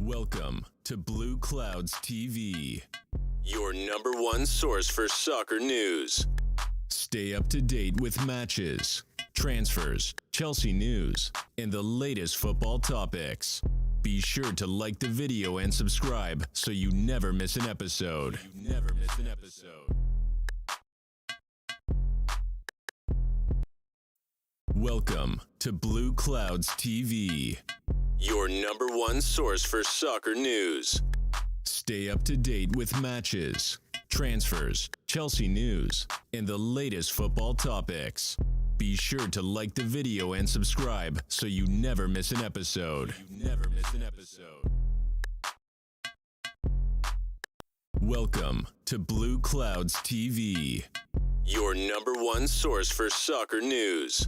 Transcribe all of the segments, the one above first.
Welcome to Blue Clouds TV, your number one source for soccer news. Stay up to date with matches, transfers, Chelsea news, and the latest football topics. Be sure to like the video and subscribe so you never miss an episode. Welcome to Blue Clouds TV, your number one source for soccer news. Stay up to date with matches, transfers, Chelsea news, and the latest football topics. Be sure to like the video and subscribe so you never miss an episode. Welcome to Blue Clouds TV, your number one source for soccer news.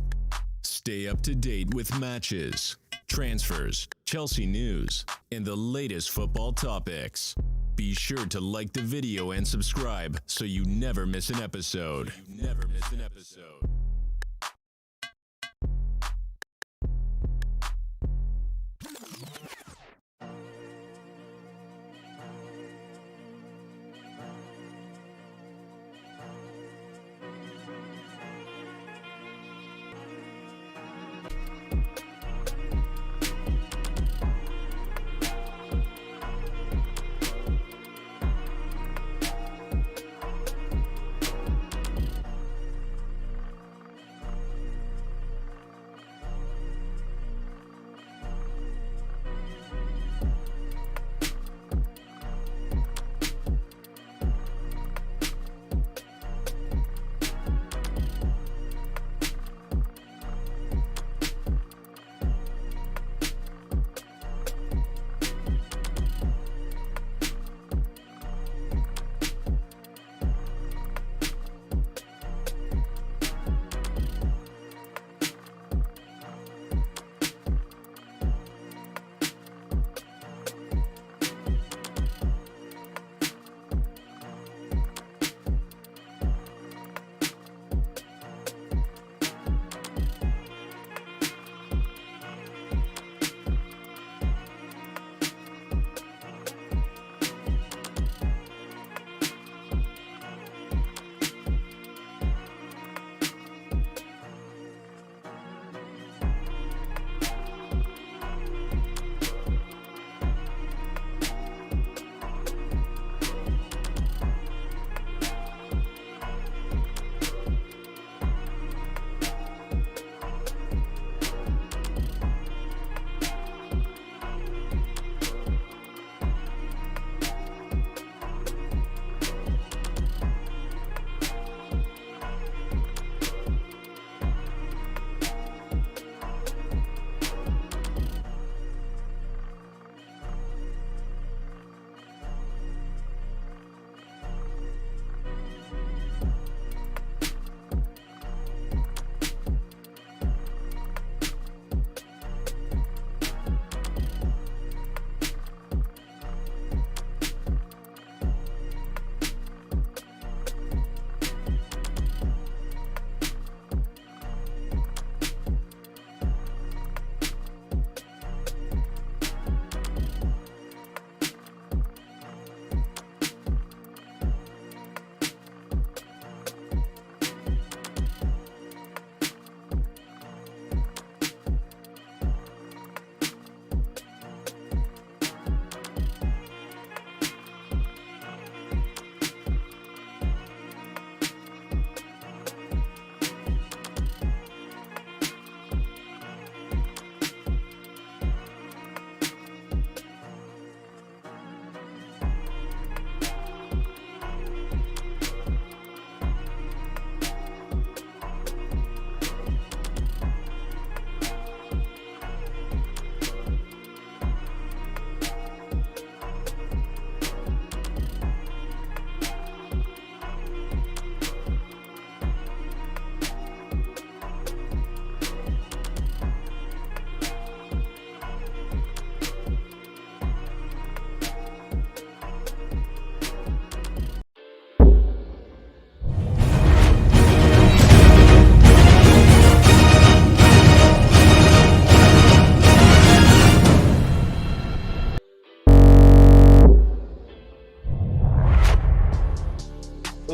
Stay up to date with matches, transfers, Chelsea news, and the latest football topics. Be sure to like the video and subscribe so you never miss an episode.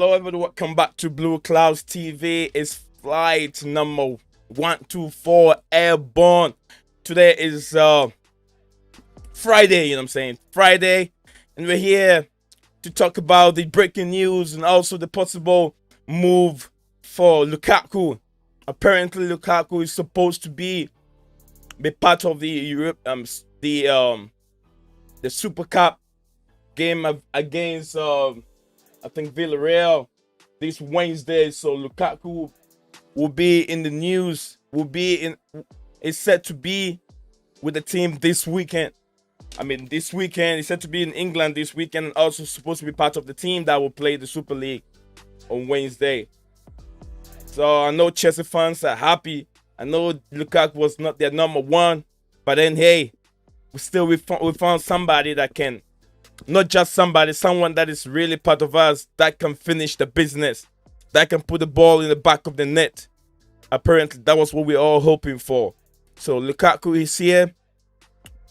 Hello everybody, welcome back to Blue Clouds TV. It's flight number 124 airborne. Today is Friday, you know what I'm saying? Friday, and we're here to talk about the breaking news and also the possible move for Lukaku. Apparently Lukaku is supposed to be part of the Super Cup game against I think Villarreal this Wednesday. So Lukaku will be in the news, is set to be with the team this weekend. This weekend, he's set to be in England this weekend, and also supposed to be part of the team that will play the Super League on Wednesday. So I know Chelsea fans are happy. I know Lukaku was not their number one, but then hey, we found somebody that can, not just somebody, someone that is really part of us, that can finish the business, that can put the ball in the back of the net. Apparently, that was what we're all hoping for. So Lukaku is here.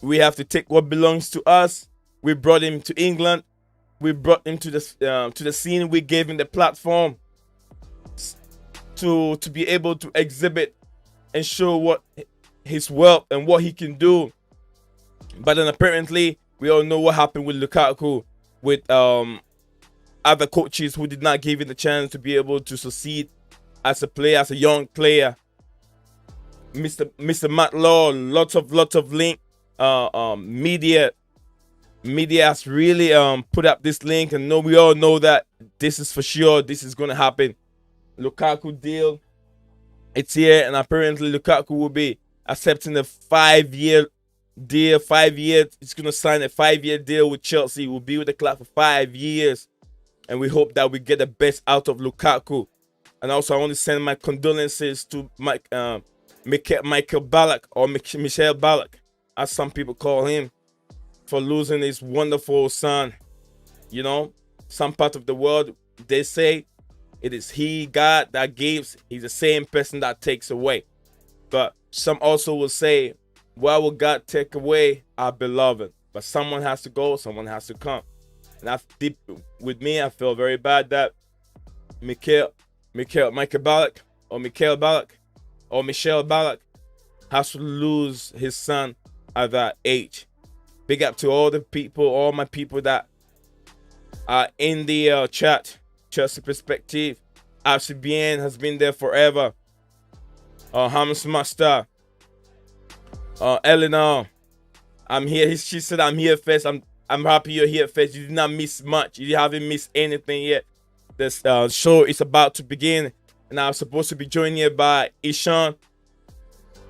We have to take what belongs to us. We brought him to England. We brought him to the scene. We gave him the platform to be able to exhibit and show what his wealth and what he can do. But then apparently, we all know what happened with Lukaku, with other coaches who did not give him the chance to be able to succeed as a player, as a young player. Mr. Matt Law, lots of link. Media has really put up this link, and we all know that this is for sure. This is gonna happen. Lukaku deal, it's here, and apparently Lukaku will be accepting a 5-year deal. 5 years. He's gonna sign a 5-year deal with Chelsea. Will be with the club for 5 years, and we hope that we get the best out of Lukaku. And also, I want to send my condolences to Michael Ballack, or Michel Ballack, as some people call him, for losing his wonderful son. You know, some part of the world, they say it is God that gives. He's the same person that takes away. But some also will say, why will God take away our beloved? But someone has to go, someone has to come. And that's deep with me. I feel very bad that Michael Ballack or Michel Ballack has to lose his son at that age. Big up to all my people that are in the chat. Chelsea Perspective. RCBN has been there forever. Hamas Master. Eleanor. I'm here. She said I'm here first. I'm happy you're here first. You did not miss much. You haven't missed anything yet. This show is about to begin, and I'm supposed to be joined here by Ishan.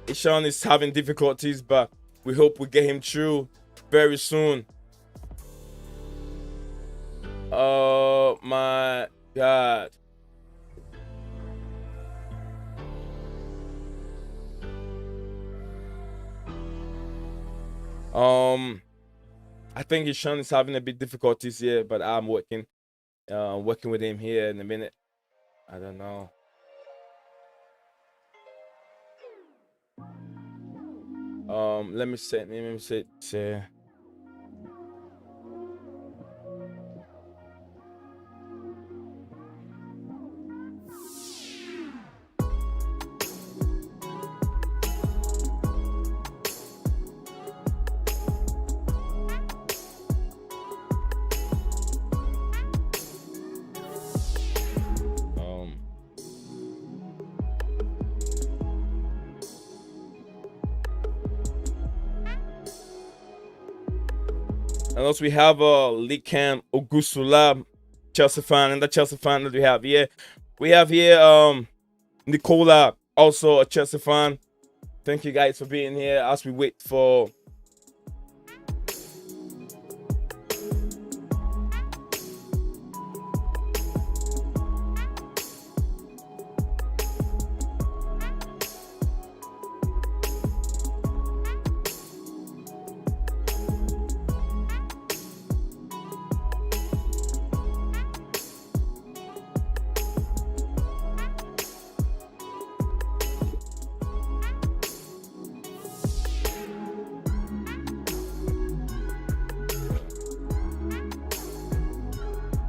Ishan is having difficulties, but we hope we get him through very soon. Oh my God. I think Ishan is having a bit difficulties here, but I'm working with him here in a minute. I don't know. Let me say. And also we have Likan Ogusula, Chelsea fan, and the Chelsea fan that we have here. We have here Nicola, also a Chelsea fan. Thank you guys for being here as we wait for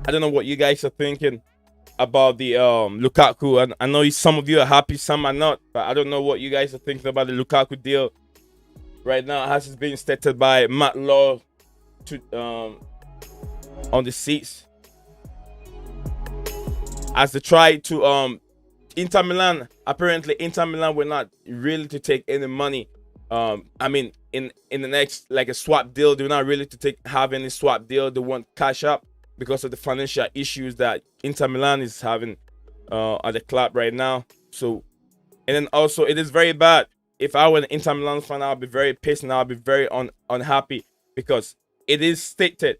I don't know what you guys are thinking. about the Lukaku, and I know some of you are happy, some are not, but I don't know what you guys are thinking about the Lukaku deal right now. As it's being stated by Matt Law to on the seats, as they try to Inter Milan. Apparently Inter Milan were not really to take any money. I mean, in the next, like a swap deal, they're not really to have any swap deal. They want cash up because of the financial issues that Inter Milan is having at the club right now. So, and then also it is very bad. If I were an Inter Milan fan, I'll be very pissed and I'll be very unhappy, because it is stated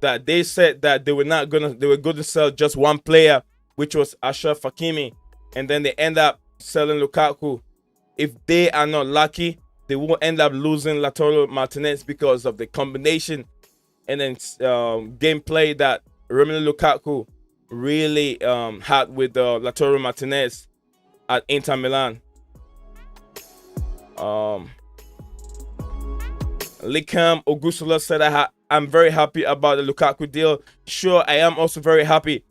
that they said that they were going to sell just one player, which was Achraf Hakimi, and then they end up selling Lukaku. If they are not lucky, they will end up losing Lautaro Martinez because of the combination and then gameplay that Romelu Lukaku really had with Lautaro Martinez at Inter Milan. Likam Ogusula said, I'm very happy about the Lukaku deal. Sure, I am also very happy.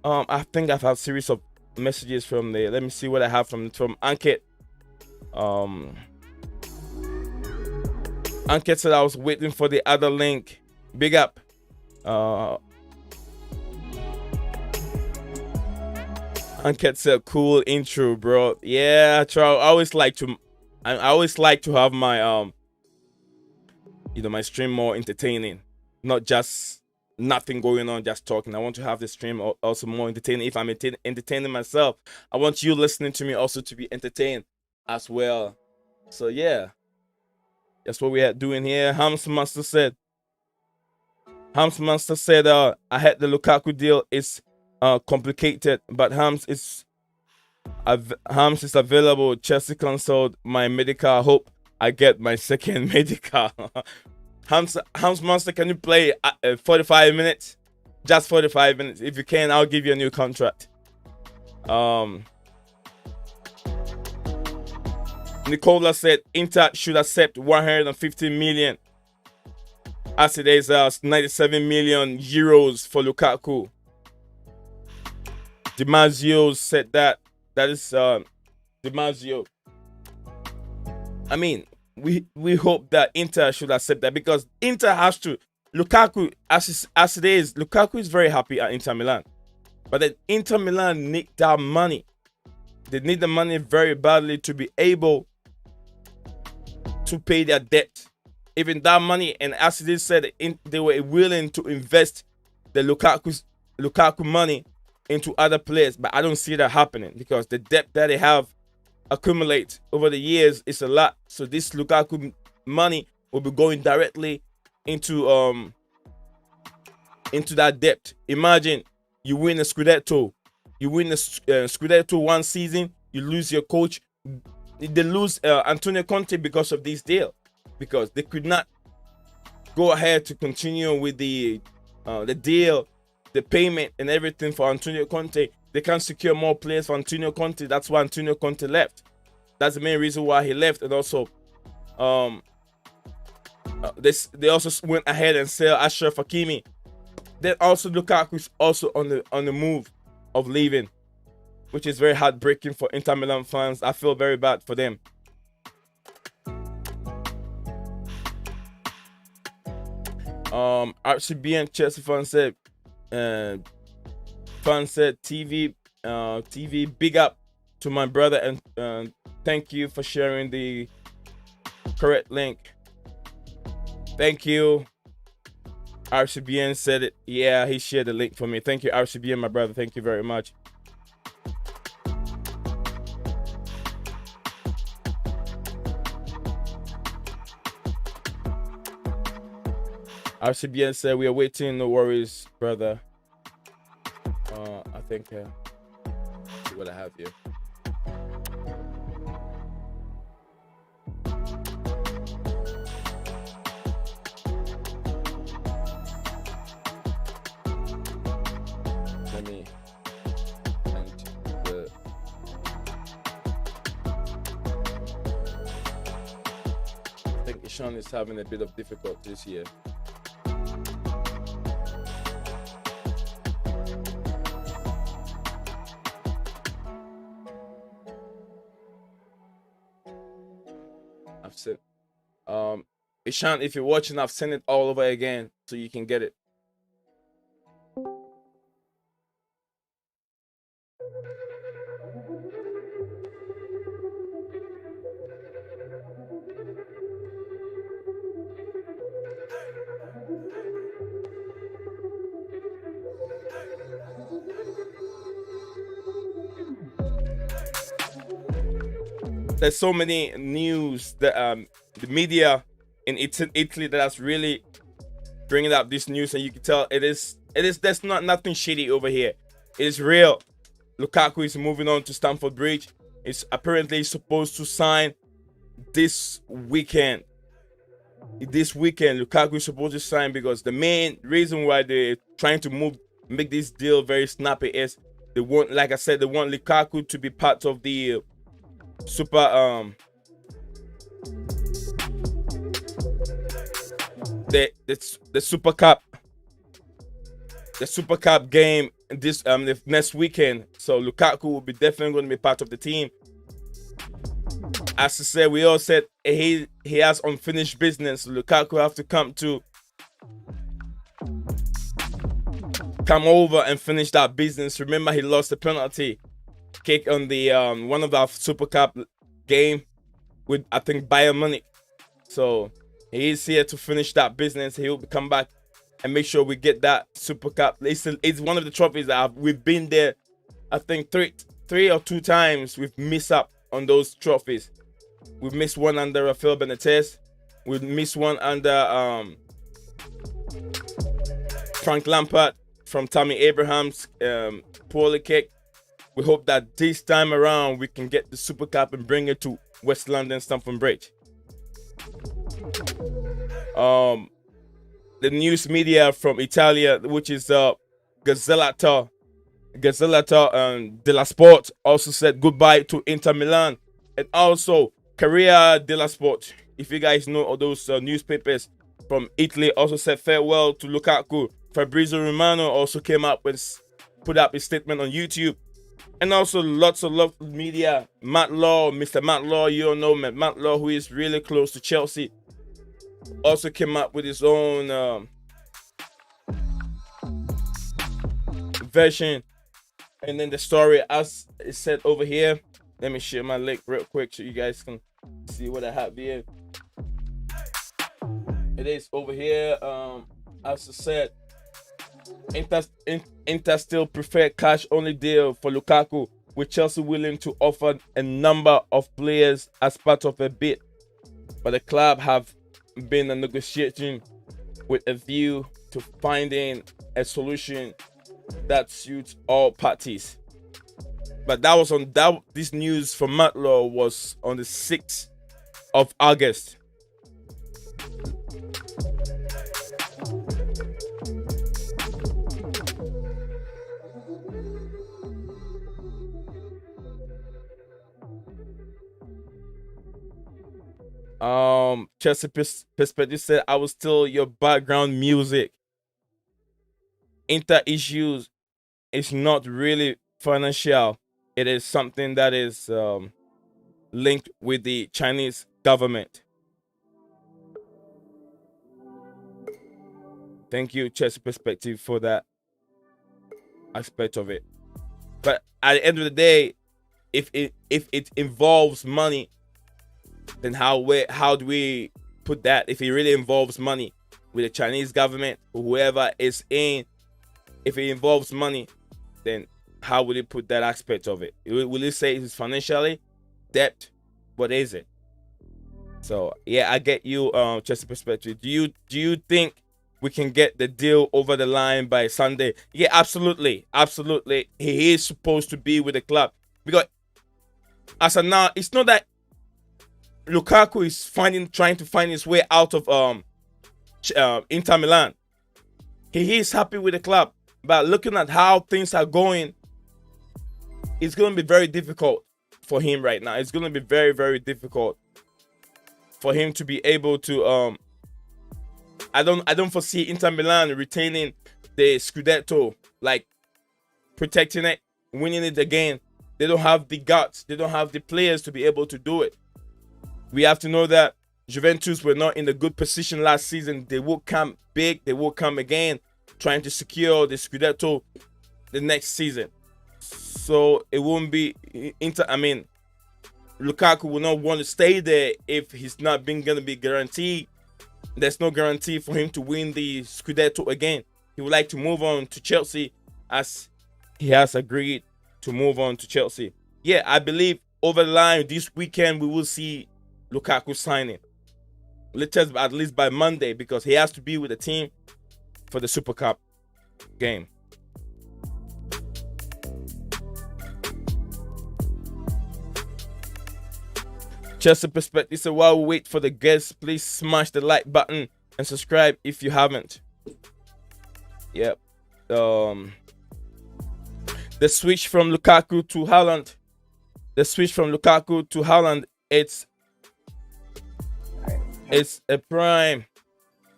I think I've had a series of messages from there. Let me see what I have from Ankit. Ankit said I was waiting for the other link. Big up. Ankit said, cool intro, bro. Yeah, I try. I always like to have my my stream more entertaining, not just nothing going on, just talking. I want to have the stream also more entertaining. If I'm entertaining myself, I want you listening to me also to be entertained as well. So yeah, that's what we are doing here. Hams Master said, I had the Lukaku deal is complicated, but Hams is available. Chelsea cancelled my medical. I hope I get my second medical. Hams Master, can you play 45 minutes? Just 45 minutes. If you can, I'll give you a new contract. Nicola said Inter should accept 150 million, as it is 97 million euros for Lukaku. DiMaggio said that is DiMaggio. I mean, we hope that Inter should accept that, because Inter has to. Lukaku, as it is, Lukaku is very happy at Inter Milan, but then Inter Milan need that money. They need the money very badly to be able to pay their debt. Even that money, and as it is said, they were willing to invest the Lukaku money into other players, but I don't see that happening, because the debt that they have accumulate over the years is a lot. So this Lukaku money will be going directly into that debt. Imagine you win a Scudetto, Scudetto one season, you lose your coach. They lose Antonio Conte because of this deal, because they could not go ahead to continue with the deal, the payment and everything for Antonio Conte. They can't secure more players for Antonio Conte. That's why Antonio Conte left. That's the main reason why he left. And also, they also went ahead and sell Achraf Hakimi. Then also Lukaku is also on the move of leaving, which is very heartbreaking for Inter Milan fans. I feel very bad for them. RCB and Chelsea fan said, TV, big up to my brother, and thank you for sharing the correct link. Thank you. RCBN said it. Yeah, he shared the link for me. Thank you, RCBN, my brother. Thank you very much. RCBN said, we are waiting. No worries, brother. I think see what I have here. Let me I think Ishan is having a bit of difficulties here. I've sent Ishan, if you're watching, I've sent it all over again so you can get it. There's so many news that the media in Italy that's really bringing up this news, and you can tell it is there's nothing shitty over here. It is real. Lukaku is moving on to Stamford Bridge. It's apparently supposed to sign this weekend. Lukaku is supposed to sign, because the main reason why they're trying to make this deal very snappy is they want, like I said, they want Lukaku to be part of the super the Super Cup, game this next weekend. So Lukaku will be definitely going to be part of the team. As I said, we all said he has unfinished business. Lukaku have to come over and finish that business. Remember, he lost the penalty kick on the one of our Super Cup game with, I think, Bayern Munich. So he's here to finish that business. He'll come back and make sure we get that Super Cup. It's one of the trophies that we've been there, I think, three or two times. We've missed up on those trophies. We've missed one under Rafael Benitez. We've missed one under Frank Lampard from Tammy Abraham's poorly kick. We hope that this time around we can get the Super Cup and bring it to West London Stamford Bridge. The news media from Italia, which is Gazzetta della Sport, also said goodbye to Inter Milan, and also Corriere della Sport, if you guys know all those newspapers from Italy, also said farewell to Lukaku. Fabrizio Romano also put up a statement on YouTube. And also lots of media. Mr. Matt Law, you don't know Matt Law, who is really close to Chelsea, also came up with his own version. And then the story, as it said over here, let me share my link real quick so you guys can see what I have here. It is over here. As I said, Inter still prefer cash-only deal for Lukaku, with Chelsea willing to offer a number of players as part of a bid. But the club have been negotiating with a view to finding a solution that suits all parties. But that was on that. This news from Matlaw was on the 6th of August. Chelsea Perspective said, I was still your background music. Inter issues is not really financial. It is something that is linked with the Chinese government. Thank you, Chelsea Perspective, for that aspect of it. But at the end of the day, if it involves money, then how do we put that? If it really involves money with the Chinese government, whoever is in, if it involves money, then how will it put that aspect of it? Will it say it's financially debt? What is it? So yeah, I get you, Chelsea Perspective. Do you think we can get the deal over the line by Sunday? Yeah, absolutely. He is supposed to be with the club, because as of now, it's not that Lukaku is trying to find his way out of Inter Milan. He is happy with the club, but looking at how things are going, it's going to be very difficult for him right now. It's going to be very, very difficult for him to be able to. I don't foresee Inter Milan retaining the Scudetto, like protecting it, winning it again. They don't have the guts. They don't have the players to be able to do it. We have to know that Juventus were not in a good position last season. They will come big. They will come again, trying to secure the Scudetto the next season. So it won't be Lukaku will not want to stay there if he's not going to be guaranteed. There's no guarantee for him to win the Scudetto again. He would like to move on to Chelsea, as he has agreed to move on to Chelsea. Yeah, I believe over the line this weekend we will see Lukaku signing. Let's just at least by Monday, because he has to be with the team for the Super Cup game. Chelsea Perspective. So while we wait for the guests, please smash the like button and subscribe if you haven't. Yep. The switch from Lukaku to Haaland. It's a prime.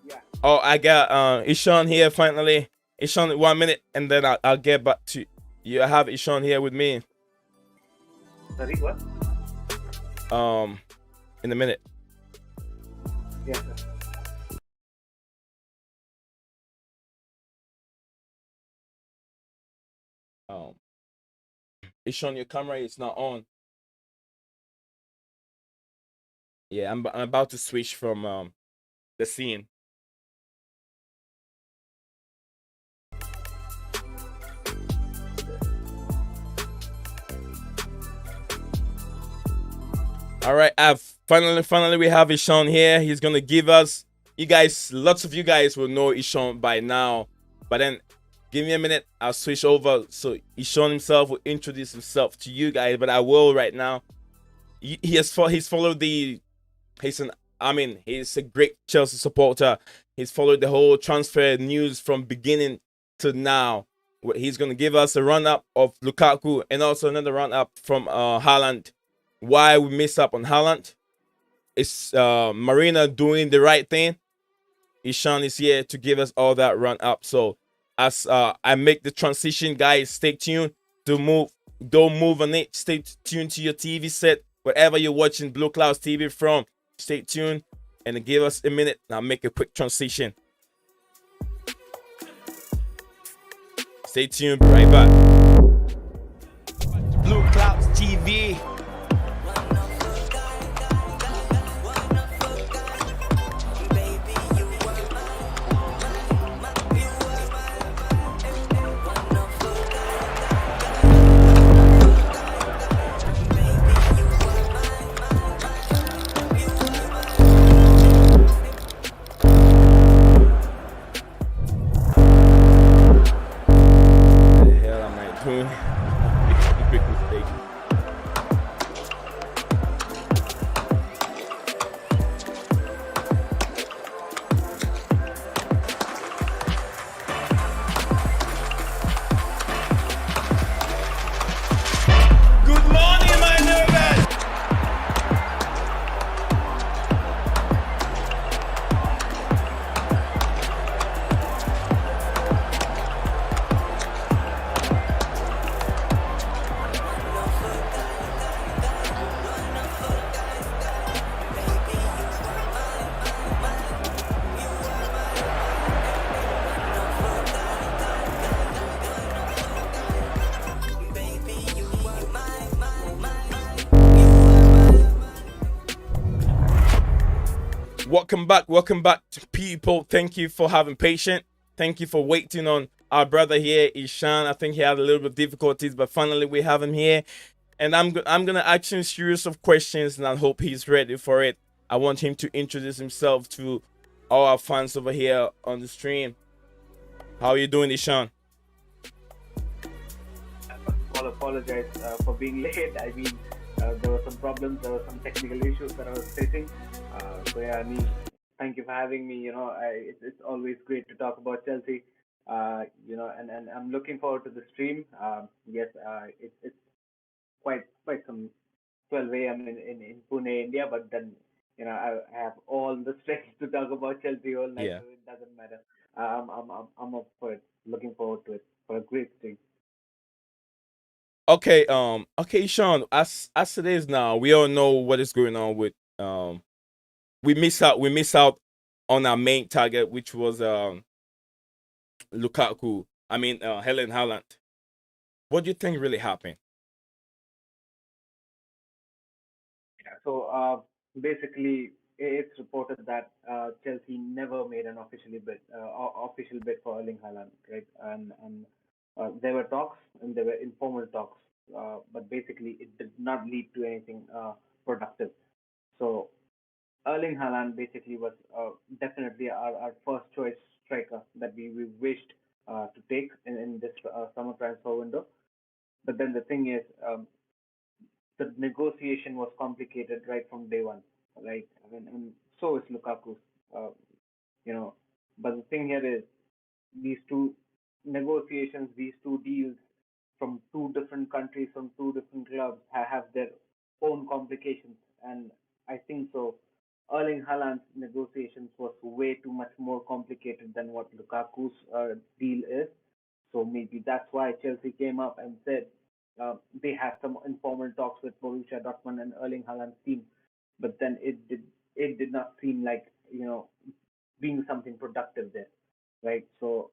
Yeah. Oh, I got Ishan here finally. Ishan, 1 minute, and then I'll get back to you. I have Ishan here with me. Sorry, what? In a minute. Yeah. Ishan, your camera is not on. Yeah, I'm about to switch from the scene. All right, finally we have Ishan here. He's gonna give us, you guys, lots of you guys will know Ishan by now, but then give me a minute, I'll switch over so Ishan himself will introduce himself to you guys. But I will right now. He's followed the, he's a great Chelsea supporter. He's followed the whole transfer news from beginning to now. He's gonna give us a run up of Lukaku and also another run up from Haaland. Why we miss up on Haaland? It's Marina doing the right thing. Ishan is here to give us all that run up. So as I make the transition, guys, stay tuned. Don't move on it. Stay tuned to your TV set, wherever you're watching Blue Clouds TV from. Stay tuned and give us a minute. I'll make a quick transition. Stay tuned. Be right back. Blue Clouds TV. Big mistake. Good morning, my nervous. Welcome back to people. Thank you for having patience. Thank you for waiting on our brother here, Ishan. I think he had a little bit of difficulties, but finally we have him here. And I'm gonna ask him a series of questions, and I hope he's ready for it. I want him to introduce himself to all our fans over here on the stream. How are you doing, Ishan? I'll apologize for being late. I mean, there were some problems, there were some technical issues that I was facing. So yeah, I mean, thank you for having me. It's always great to talk about Chelsea. And I'm looking forward to the stream. Yes, it's quite some 12 a.m. in Pune, India, but then I have all the strength to talk about Chelsea all night, Yeah. so it doesn't matter. I'm up for it. Looking forward to it for a great stream. Okay, Ishan, as it is now, we all know what is going on with we miss out on our main target, which was Lukaku. I mean, Erling Haaland. What do you think really happened? So basically, it's reported that Chelsea never made an official bid for Erling Haaland, right? And there were talks, and there were informal talks, but basically it did not lead to anything productive. So Erling Haaland basically was definitely our first choice striker that we wished to take in this summer transfer window. But then the thing is, the negotiation was complicated right from day one, right? And so is Lukaku, uh, you know. But the thing here is these two negotiations, these two deals from two different countries, from two different clubs, have their own complications. And I think so. Erling Haaland's negotiations was way too much more complicated than what Lukaku's deal is. So maybe that's why Chelsea came up and said they had some informal talks with Borussia Dortmund and Erling Haaland's team, but then it did not seem like being something productive there, right? So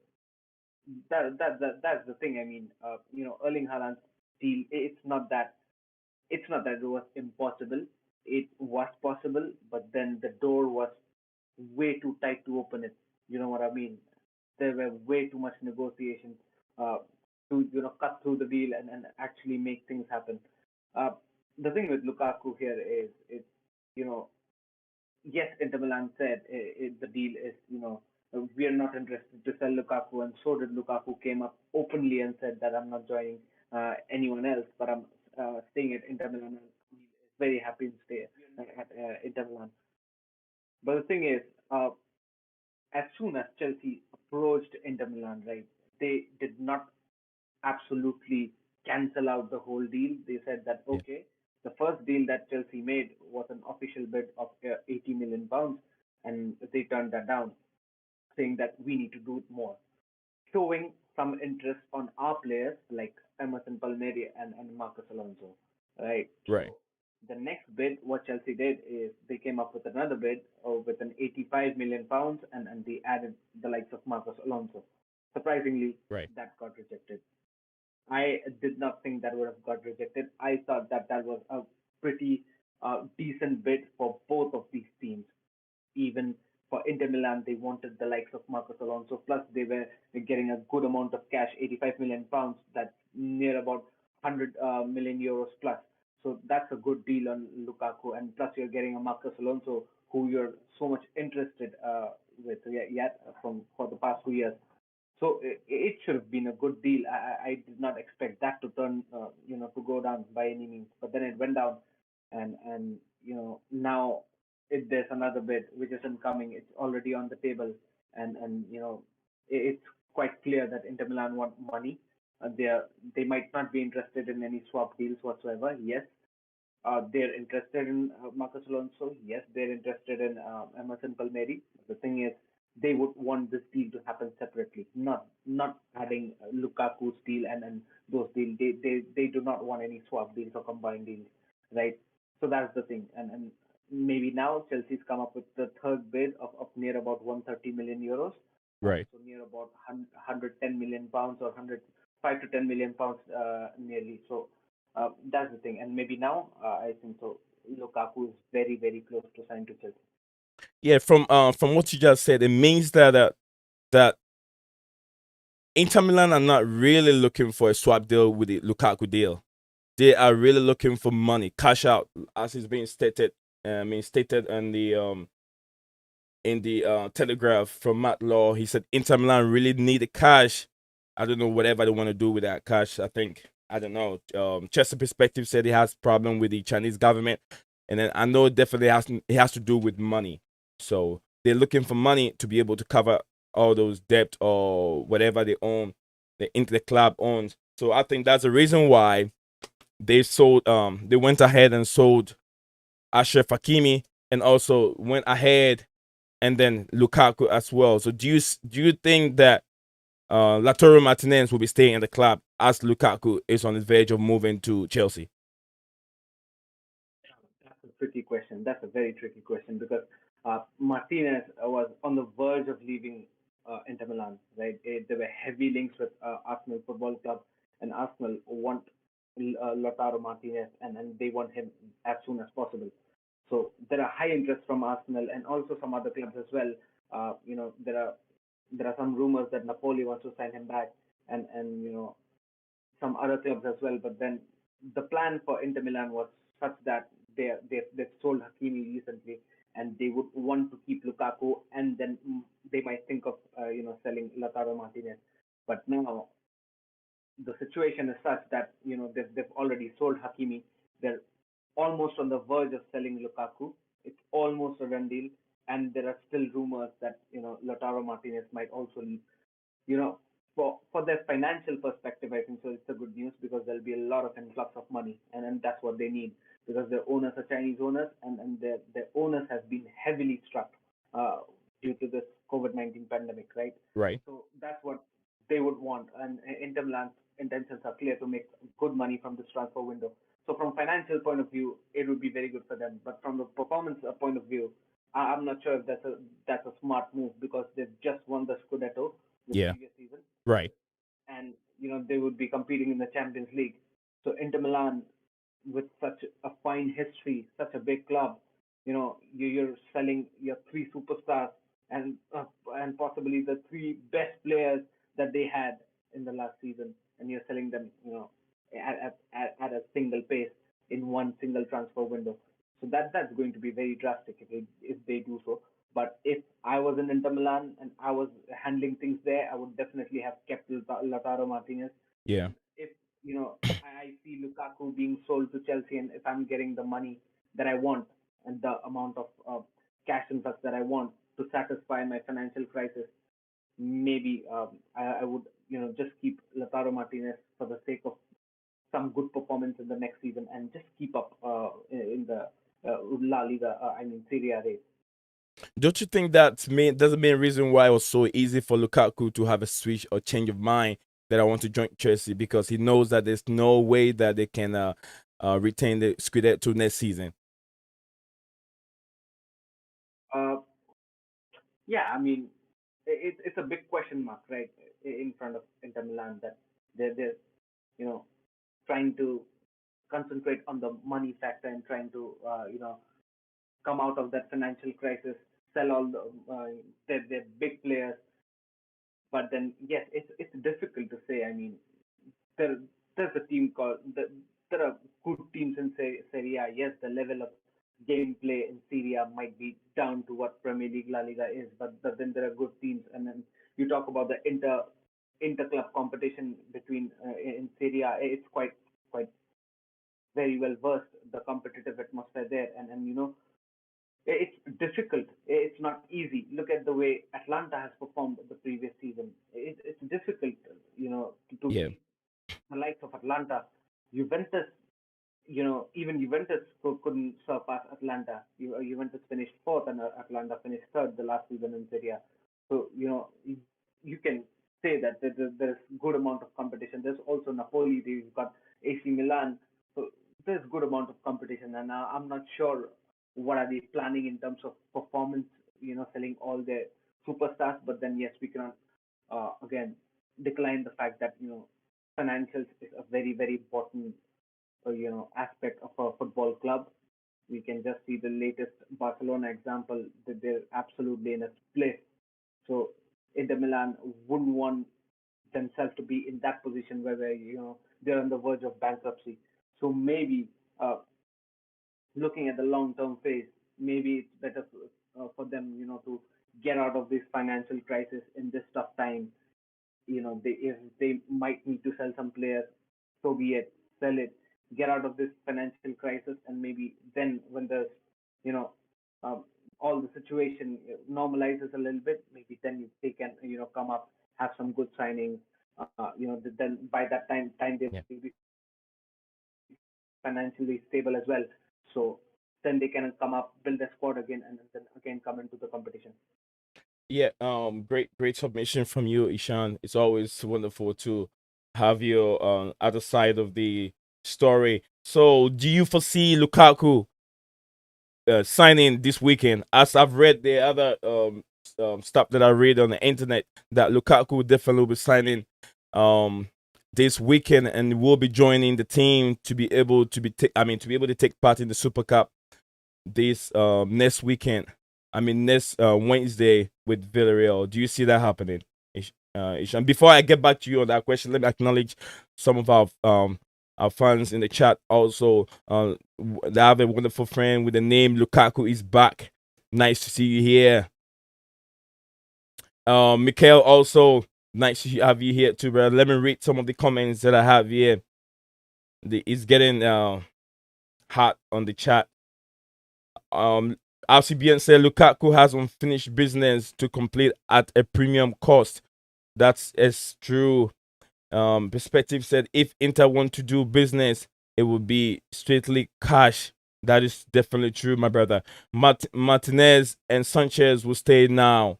that's the thing. I mean, Erling Haaland's deal. It's not that it was impossible. It was possible, but then the door was way too tight to open it. You know what I mean? There were way too much negotiations uh, to cut through the deal and actually make things happen. Uh, the thing with Lukaku here is it's you know yes, Inter Milan said the deal is, we are not interested to sell Lukaku, and so did Lukaku came up openly and said that I'm not joining anyone else, but I'm staying at Inter Milan. And he is very happy to stay at Inter Milan. But the thing is, as soon as Chelsea approached Inter Milan, right, they did not absolutely cancel out the whole deal. They said that Yeah. okay, the first deal that Chelsea made was an official bid of 80 million pounds, and they turned that down, saying that we need to do it more, showing some interest on our players like Emerson Palmieri and Marcus Alonso, right? Right. So the next bid, what Chelsea did is they came up with another bid with an 85 million pounds, and they added the likes of Marcus Alonso. Surprisingly, Right. that got rejected. I did not think that would have got rejected. I thought that that was a pretty decent bid for both of these teams. Even for Inter Milan, they wanted the likes of Marcos Alonso. Plus, they were getting a good amount of cash, 85 million pounds. That's near about 100 million euros plus. So that's a good deal on Lukaku. And plus, you're getting a Marcos Alonso who you're so much interested with yet from for the past 2 years. So it should have been a good deal. I did not expect that to turn, to go down by any means. But then it went down, and now there's another bid which isn't coming. It's already on the table, and it's quite clear that Inter Milan want money. They might not be interested in any swap deals whatsoever. Yes, they're interested in Marcos Alonso. Yes, they're interested in Emerson Palmieri. The thing is, they would want this deal to happen separately, not adding Lukaku's deal and those deals. They do not want any swap deals or combined deals, right? So that's the thing. And maybe now Chelsea's come up with the third bid of near about 130 million euros. Right. So near about 110 million pounds or 105 to 10 million pounds nearly. So that's the thing. And maybe now, I think so. Lukaku is very, very close to sign to Chelsea. Yeah. From what you just said, it means that that Inter Milan are not really looking for a swap deal with the Lukaku deal. They are really looking for money, cash out, as is being stated. Stated in the Telegraph from Matt Law. He said Inter Milan really need the cash. I don't know whatever they want to do with that cash. I don't know. Chester Perspective said he has problem with the Chinese government, and then I know it definitely it has to do with money. So they're looking for money to be able to cover all those debt or whatever they own, the club owns. So I think that's the reason why they went ahead and sold Achraf Hakimi, and also went ahead and then Lukaku as well. So do you think that Lautaro Martinez will be staying in the club as Lukaku is on the verge of moving to Chelsea? That's a tricky question. That's a very tricky question because Martinez was on the verge of leaving Inter Milan, right? There were heavy links with Arsenal Football Club, and Arsenal want Lautaro Martinez, and they want him as soon as possible. So there are high interest from Arsenal and also some other clubs as well. There are some rumors that Napoli wants to sign him back, and some other clubs as well. But then the plan for Inter Milan was such that they've sold Hakimi recently, and they would want to keep Lukaku, and then they might think of selling Lautaro Martinez. But now the situation is such that they've already sold Hakimi. They're almost on the verge of selling Lukaku. It's almost a done deal, and there are still rumors that Lautaro Martinez might also leave. You know, for their financial perspective, I think so. It's a good news because there'll be a lot of influx of money, and that's what they need because their owners are Chinese owners, and their owners have been heavily struck uh, due to this COVID-19 pandemic, right? Right. So that's what they would want, and Inter Milan's intentions are clear to make good money from this transfer window. So from financial point of view, it would be very good for them. But from the performance point of view, I'm not sure if that's a smart move because they've just won the Scudetto the Yeah. previous season, Right. and they would be competing in the Champions League. So Inter Milan, with such a fine history, such a big club, you're selling your three superstars and possibly the three best players that they had in the last season, and you're selling them, at a single pace in one single transfer window. So that's going to be very drastic if they do so. But if I was in Inter Milan and I was handling things there, I would definitely have kept Lautaro Martinez. Yeah. And if I see Lukaku being sold to Chelsea, and if I'm getting the money that I want and the amount of cash influx that I want to satisfy my financial crisis, maybe I would just keep Lautaro Martinez for the sake of some good performance in the next season and just keep up in the La Liga, I mean Serie A race. Don't you think that's the main reason why it was so easy for Lukaku to have a switch or change of mind that I want to join Chelsea because he knows that there's no way that they can retain the Scudetto next season. Uh, yeah, I mean, it's a big question mark, right, in front of Inter Milan that they're you know trying to concentrate on the money factor and trying to come out of that financial crisis, sell all the their big players. But then yes, it's difficult to say. I mean, there there's a team called there are good teams in Serie A. Yes, the level of gameplay in Serie A might be down to what Premier League La Liga is, but then there are good teams. And then you talk about the inter club competition between in Serie A. It's quite very well versed, the competitive atmosphere there, and it's difficult. It's not easy. Look at the way Atlanta has performed the previous season. It's difficult, to Yeah. beat the likes of Atlanta. Juventus, even Juventus couldn't surpass Atlanta. Juventus finished fourth and Atlanta finished third the last season in Serie A. So, you can say that there's good amount of competition. There's also Napoli, you've got AC Milan. So there's good amount of competition. And I'm not sure what are they planning in terms of performance, selling all their superstars. But then, yes, we cannot, again, decline the fact that, financials is a very, very important aspect of a football club. We can just see the latest Barcelona example that they're absolutely in a split. So Inter Milan wouldn't want themselves to be in that position where they're on the verge of bankruptcy. So maybe looking at the long-term phase, maybe it's better for them, to get out of this financial crisis in this tough time. If they might need to sell some players, so be it. Sell it, get out of this financial crisis, and maybe then when there's you know um, all the situation normalizes a little bit, maybe then they can come up, have some good signings. Then by that time they Yeah. will be financially stable as well. So then they can come up, build their squad again, and then again come into the competition. Yeah. Great submission from you, Ishan. It's always wonderful to have your other side of the story. So, do you foresee Lukaku signing this weekend. As I've read the other stuff that I read on the internet, that Lukaku definitely will be signing um, this weekend and will be joining the team to be able to to be able to take part in the Super Cup this next weekend. Next Wednesday with Villarreal. Do you see that happening? Ishan? Before I get back to you on that question, let me acknowledge some of our fans in the chat. Also, they have a wonderful friend with the name Lukaku is back. Nice to see you here. Mikhail, also nice to have you here too, bro. Let me read some of the comments that I have here. It's getting hot on the chat. RCBN said Lukaku has unfinished business to complete at a premium cost. That's as true. Perspective said if Inter want to do business, it would be straightly cash. That is definitely true, my brother. Martinez and Sanchez will stay now.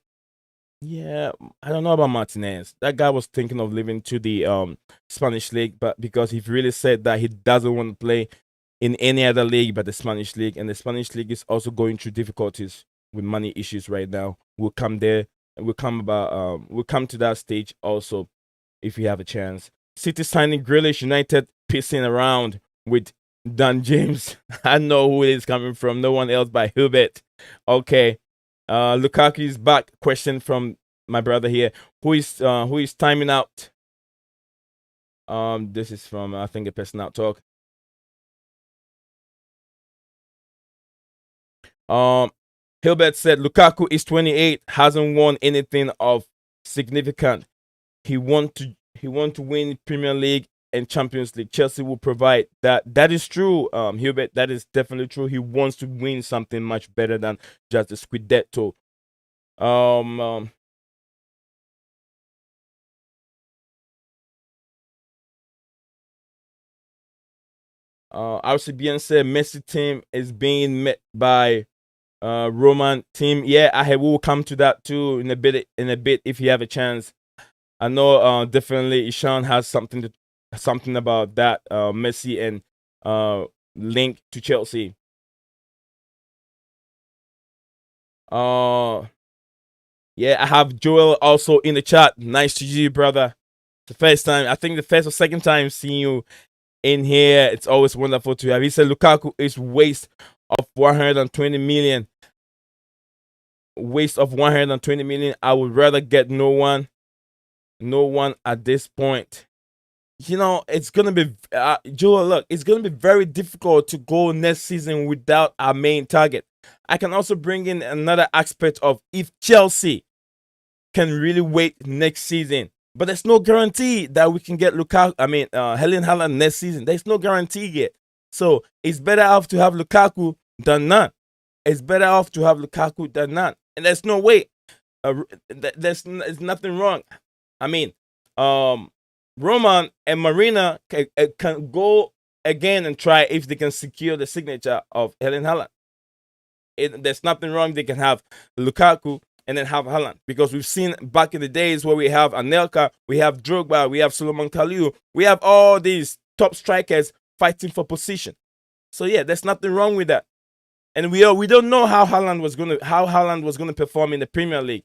Yeah, I don't know about Martinez. That guy was thinking of leaving to the Spanish league, but because he really said that he doesn't want to play in any other league but the Spanish league, and the Spanish league is also going through difficulties with money issues right now. We'll come there. We'll come to that stage also if we have a chance. City signing Grealish, United pissing around with Dan James. I know who it is coming from. No one else but Hubert. Okay. Lukaku is back. Question from my brother here. Who is timing out? This is from I think a person out talk. Hilbert said Lukaku is 28, hasn't won anything of significant. He want to win Premier League and Champions League. Chelsea will provide that. That is true, Hilbert. That is definitely true. He wants to win something much better than just the Scudetto. RCBN said Messi team is being met by Roman team. Yeah, I will come to that too in a bit if you have a chance. I know definitely Ishan has something about that Messi and link to Chelsea. Yeah, I have Joel also in the chat. Nice to see you, brother. The first time, I think the first or second time seeing you in here. It's always wonderful to have. He said Lukaku is waste of 120 million. Waste of 120 million. I would rather get no one at this point. You know, it's gonna be Joel. Look, it's gonna be very difficult to go next season without our main target. I can also bring in another aspect of if Chelsea can really wait next season, but there's no guarantee that we can get Lukaku. Erling Haaland next season. There's no guarantee yet. So it's better off to have Lukaku than none. It's better off to have Lukaku than none. And there's no way. There's nothing wrong. Roman and Marina can go again and try if they can secure the signature of Erling Haaland. There's nothing wrong. They can have Lukaku and then have Haaland, because we've seen back in the days where we have Anelka, we have Drogba, we have Solomon Kalou, we have all these top strikers fighting for position. So yeah, there's nothing wrong with that. And we don't know how Haaland was gonna perform in the Premier League.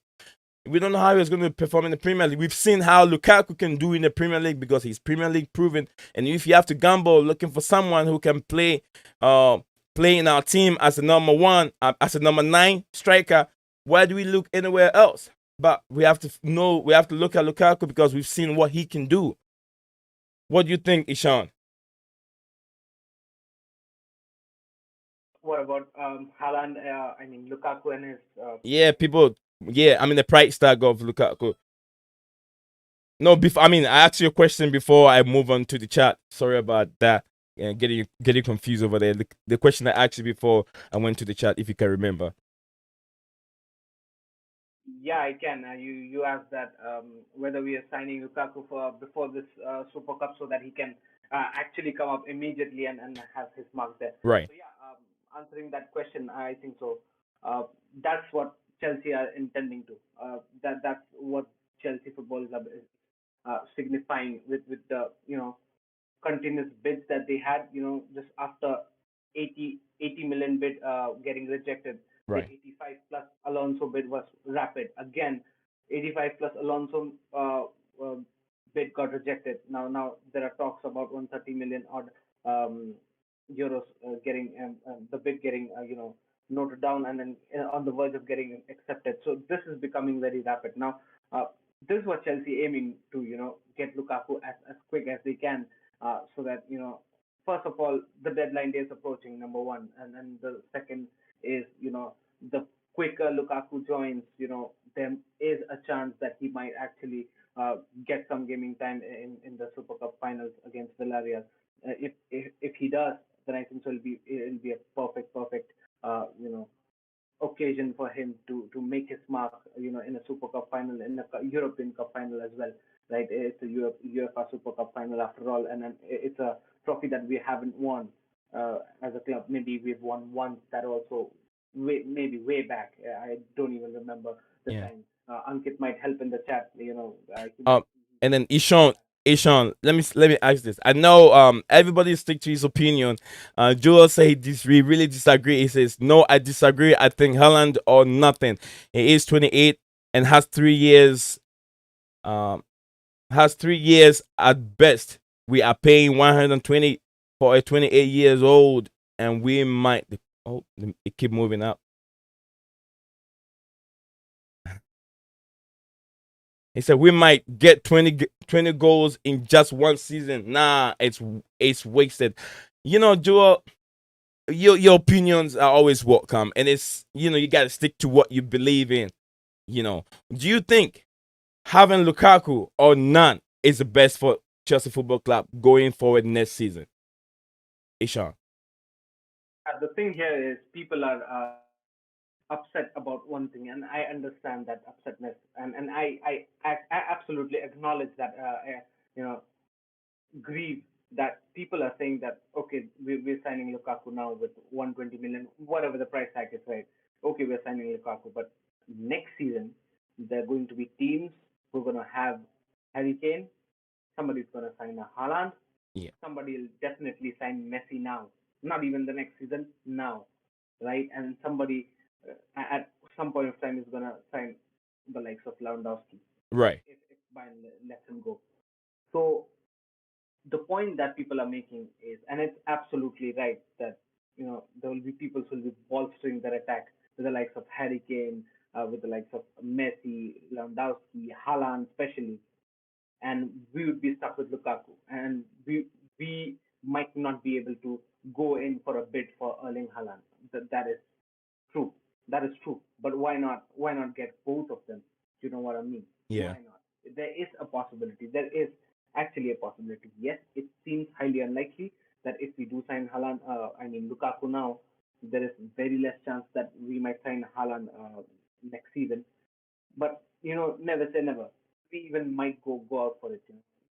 We don't know how he's going to perform in the Premier League. We've seen how Lukaku can do in the Premier League because he's Premier League proven. And if you have to gamble looking for someone who can play in our team as a number 1, as a number 9 striker, why do we look anywhere else? But we have to look at Lukaku because we've seen what he can do. What do you think, Ishan? What about Haaland? Lukaku and his. The price tag of Lukaku. No, I asked you a question before I move on to the chat. Sorry about that. Getting confused over there. The question I asked you before I went to the chat, if you can remember. Yeah, I can. You asked that whether we are signing Lukaku for before this Super Cup so that he can actually come up immediately and have his mark there. Right. So yeah, answering that question, I think so. That's what Chelsea are intending to. That's what Chelsea football is signifying with the continuous bids that they had. Just after 80 80 million bid getting rejected. The Right. 85 plus Alonso bid was rapid. Again, 85 plus Alonso uh, bid got rejected. Now there are talks about 130 million odd euros getting the bid getting noted down and then on the verge of getting accepted. So this is becoming very rapid now. Uh, this is what Chelsea aiming to get Lukaku as quick as they can, so that first of all the deadline day is approaching, number one, and then the second is the quicker Lukaku joins, there is a chance that he might actually get some gaming time in the Super Cup finals against Villarreal. If he does, then I think so it'll be a perfect occasion for him to make his mark, in a Super Cup final, in a European Cup final as well, right? It's a UEFA Super Cup final after all, and then it's a trophy that we haven't won as a club. Maybe we've won once, that also maybe way back. I don't even remember the Yeah. time. Ankit might help in the chat. He Um, might. and then Ishan, let me ask this. I know everybody stick to his opinion. Joel say he really disagree. He says no, I disagree. I think Haaland or nothing. He is 28 and has 3 years. Has 3 years at best. We are paying 120 for a 28 years old, and we might. Oh, it keep moving up. He said we might get 20 goals in just one season. Nah, it's wasted. Joel, your opinions are always welcome, and it's you got to stick to what you believe in. Do you think having Lukaku or none is the best for Chelsea Football Club going forward next season? Ishan. The thing here is people are upset about one thing, and I understand that upsetness, and I absolutely acknowledge that, you know, grieve that people are saying that, okay, we're signing Lukaku now with 120 million, whatever the price tag is, right? Okay, we're signing Lukaku, but next season there are going to be teams who are going to have Harry Kane, somebody's going to sign a Haaland, Yeah. somebody will definitely sign Messi now, not even the next season, now, right? And somebody at some point of time is going to sign the likes of Lewandowski, Right. if Bayern lets him go. So the point that people are making is, and it's absolutely right, that there will be people who will be bolstering their attack with the likes of Harry Kane, with the likes of Messi, Lewandowski, Haaland, especially, and we would be stuck with Lukaku, and we might not be able to go in for a bid for Erling Haaland. That is true. That is true. But why not? Why not get both of them? You know what I mean? Yeah. Why not? There is a possibility. There is actually a possibility. Yes, it seems highly unlikely that if we do sign Haaland, Lukaku now, there is very less chance that we might sign Haaland next season. But never say never. We even might go out for it.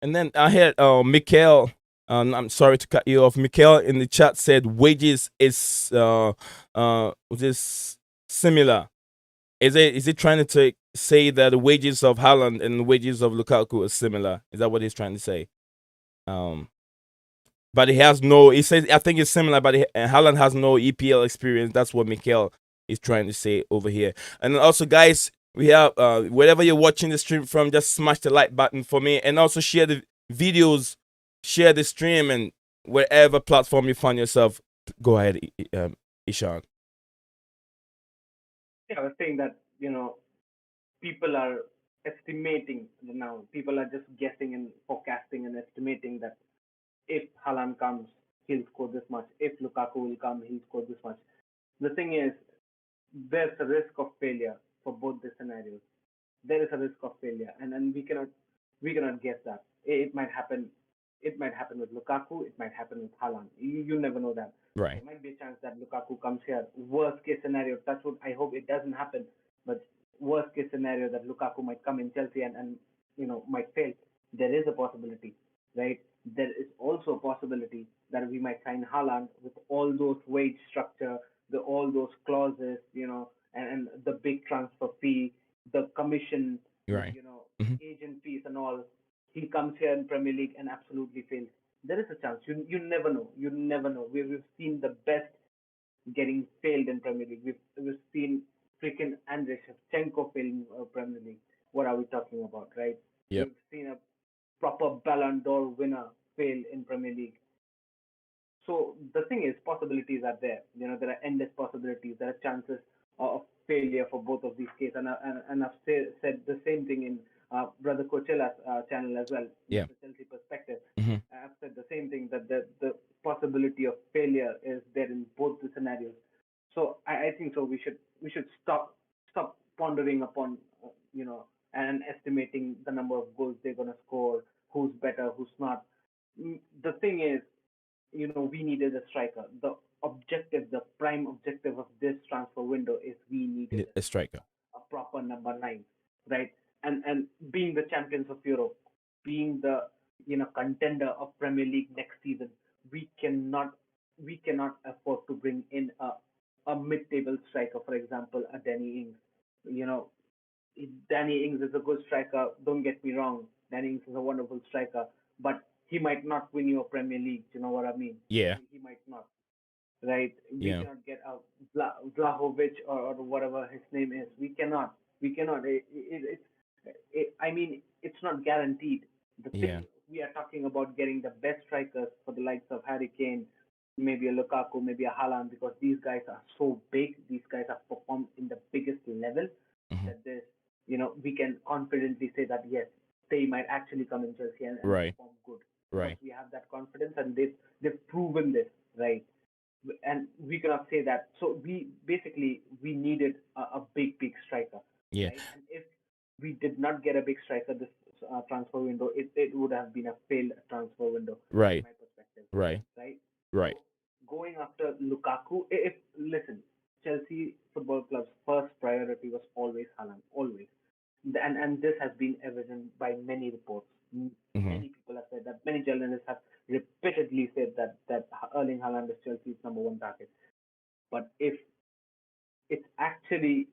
And then I had Mikhail. I'm sorry to cut you off. Mikhail in the chat said wages is this similar. Is it trying to say that the wages of Haaland and the wages of Lukaku are similar? Is that what he's trying to say? But he has no. He says I think it's similar, but Haaland has no EPL experience. That's what Mikhail is trying to say over here. And also, guys, we have wherever you're watching the stream from, just smash the like button for me, and also share the videos, share the stream, and wherever platform you find yourself, go ahead, Ishan. Yeah, I was saying that people are estimating now. People are just guessing and forecasting and estimating that if Haaland comes, he'll score this much. If Lukaku will come, he'll score this much. The thing is, there's a risk of failure for both the scenarios. There is a risk of failure, and we cannot guess that. It might happen. It might happen with Lukaku. It might happen with Haaland. You never know that. Right. There might be a chance that Lukaku comes here. Worst case scenario, touch wood. I hope it doesn't happen. But worst case scenario that Lukaku might come in Chelsea and might fail. There is a possibility, right? There is also a possibility that we might sign Haaland with all those wage structure, all those clauses, and the big transfer fee, the commission, Right. Hmm. agent fees and all. He comes here in Premier League and absolutely fails. There is a chance. You never know. You never know. We've seen the best getting failed in Premier League. We've seen freaking Andrei Shevchenko fail in Premier League. What are we talking about, right? Yep. We've seen a proper Ballon d'Or winner fail in Premier League. So the thing is, possibilities are there. There are endless possibilities. There are chances of failure for both of these cases. And I've said the same thing in Brother Coachella's channel as well, Yeah. the Chelsea perspective. Mm-hmm. I've said the same thing, that the possibility of failure is there in both the scenarios. So I think so. We should stop pondering upon and estimating the number of goals they're gonna score, who's better, who's not. The thing is, we needed a striker. The objective, the prime objective of this transfer window is we needed A striker. a proper number 9, right? And being the champions of Europe, being the contender of Premier League next season, we cannot afford to bring in a mid-table striker, for example, a Danny Ings. You know, Danny Ings is a good striker. Don't get me wrong. Danny Ings is a wonderful striker, but he might not win you a Premier League. You know what I mean? Yeah. He might not, right? We Yeah. cannot get a Vlahovic or whatever his name is. We cannot. We cannot. I mean, it's not guaranteed. The thing Yeah. we are talking about getting the best strikers for the likes of Harry Kane, maybe a Lukaku, maybe a Haaland, because these guys are so big. These guys have performed in the biggest level Mhm. that we can confidently say that yes, they might actually come in Chelsea and Right. perform good. Right. Because we have that confidence, and they've proven this, right? And we cannot say that. So we needed a big striker, Yeah. right? And if we did not get a big striker this transfer window, it would have been a failed transfer window, Right. in my perspective, Right. right? Right. So going after Lukaku, if listen, Chelsea Football Club's first priority was always Haaland, always, and this has been evident by many reports. Mm-hmm. Many people have said that. Many journalists have repeatedly said that Erling Haaland is Chelsea's number one target. But if it's actually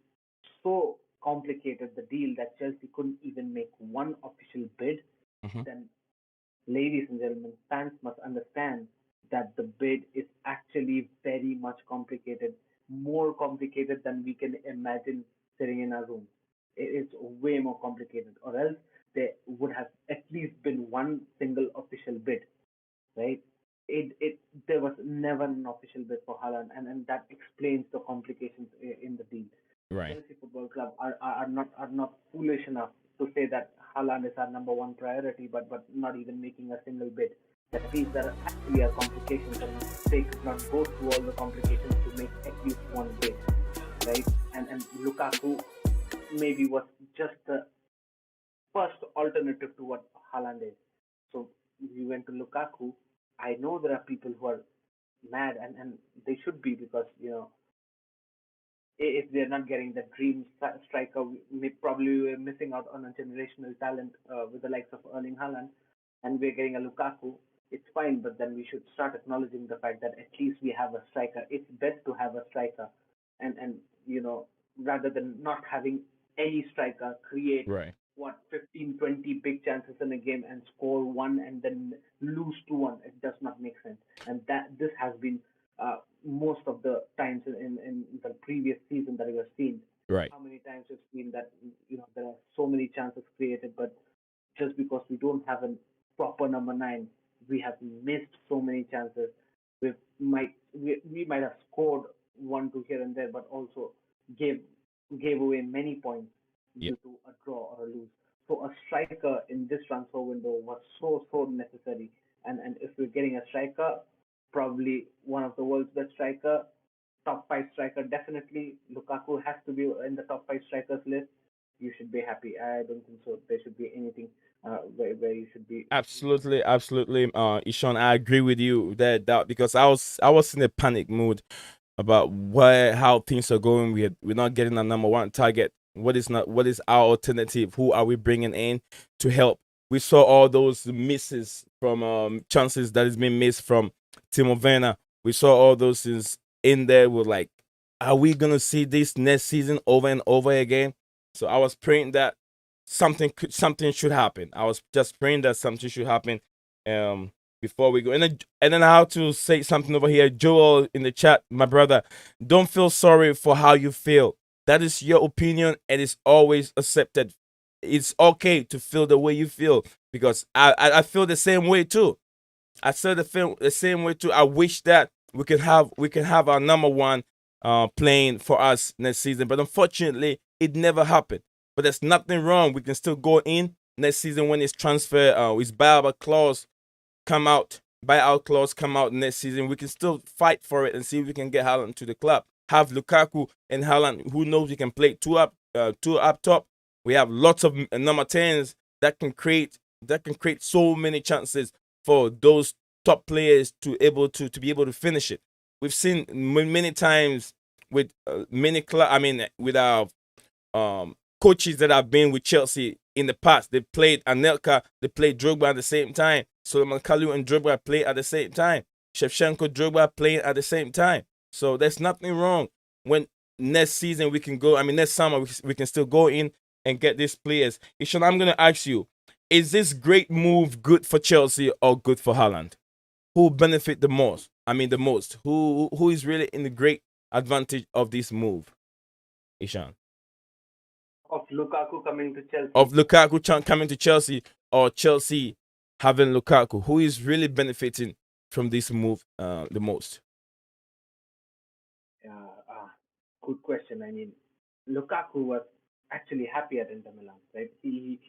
so complicated, the deal, that Chelsea couldn't even make one official bid, Mm-hmm. then ladies and gentlemen, fans must understand that the bid is actually very much complicated, more complicated than we can imagine sitting in our room. It's way more complicated, or else there would have at least been one single official bid, right? It There was never an official bid for Haaland, and that explains the complications in the deal. Right. Chelsea Football Club are not foolish enough to say that Haaland is our number one priority, but not even making a single bid. That means there actually are complications, and they could not go through all the complications to make at least one bid, right? And Lukaku maybe was just the first alternative to what Haaland is. So we went to Lukaku. I know there are people who are mad, and they should be, because if they're not getting the dream striker, probably we're missing out on a generational talent with the likes of Erling Haaland, and we're getting a Lukaku. It's fine, but then we should start acknowledging the fact that at least we have a striker. It's best to have a striker, and rather than not having any striker, create Right. 15, 20 big chances in a game and score one and then lose 2-1. It does not make sense, and that this has been most of the times in the previous season that we have seen. Right. How many times we've seen that there are so many chances created, but just because we don't have a proper number 9, we have missed so many chances. We might have scored 1-2 here and there, but also gave away many points Yeah. due to a draw or a lose. So a striker in this transfer window was so necessary. And if we're getting a striker, probably one of the world's best striker, top 5 striker, definitely Lukaku has to be in the top 5 strikers list. You should be happy. I don't think so. There should be anything where you should be. Absolutely, absolutely. Ishan, I agree with you that because I was in a panic mood about how things are going. We're not getting a number one target. What is our alternative? Who are we bringing in to help? We saw all those misses from chances that has been missed from Timo Werner. We saw all those things in there. We're like, are we gonna see this next season over and over again? So I was praying that something should happen. I was just praying that something should happen. Um, before we go. And then I have to say something over here. Joel in the chat, my brother, don't feel sorry for how you feel. That is your opinion and it's always accepted. It's okay to feel the way you feel because I feel the same way too. I feel the same way too. I wish that we can have our number one playing for us next season, but unfortunately, it never happened. But there's nothing wrong. We can still go in next season when his transfer, his buyout clause buyout clause come out next season. We can still fight for it and see if we can get Haaland to the club. Have Lukaku and Haaland. Who knows? We can play two up top. We have lots of number 10s that can create so many chances for those top players to be able to finish it. We've seen many times with with our coaches that have been with Chelsea in the past. They played Anelka, they played Drogba at the same time. Solomon Kalou and Drogba played at the same time. Shevchenko, Drogba playing at the same time. So there's nothing wrong when next season we can go. Next summer we can still go in and get these players. Ishan, I'm going to ask you, is this great move good for Chelsea or good for Haaland? Who benefit the most? The most. Who is really in the great advantage of this move? Ishan. Of Lukaku coming to Chelsea. Of Lukaku coming to Chelsea or Chelsea having Lukaku. Who is really benefiting from this move the most? Good question. Lukaku was actually happy at Inter Milan, right? He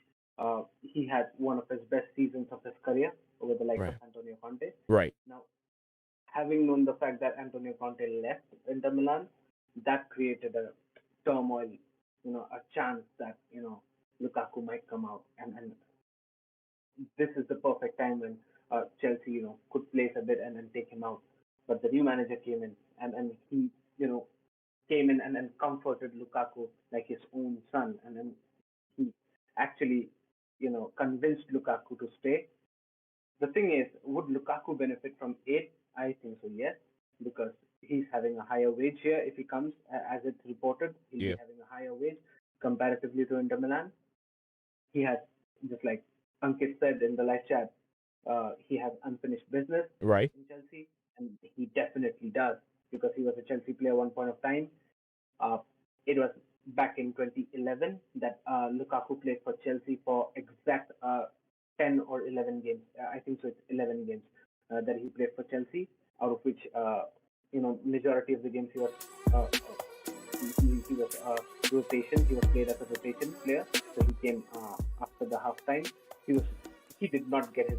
had one of his best seasons of his career over the likes of Antonio Conte. Right. Now, having known the fact that Antonio Conte left Inter Milan, that created a turmoil, a chance that, Lukaku might come out. And this is the perfect time when Chelsea, could place a bid and then take him out. But the new manager came in and he, came in and comforted Lukaku like his own son. And then he actually, convinced Lukaku to stay. The thing is, would Lukaku benefit from it? I think so, yes, because he's having a higher wage here. If he comes, as it's reported, he'll be having a higher wage comparatively to Inter Milan. He has, just like Ankit said in the live chat, he has unfinished business in Chelsea, and he definitely does because he was a Chelsea player at one point of time. It was back in 2011 that Lukaku played for Chelsea for exact 10 or 11 games. I think so. It's 11 games that he played for Chelsea, out of which majority of the games he was rotation. He was played as a rotation player, so he came after the half time. He did not get his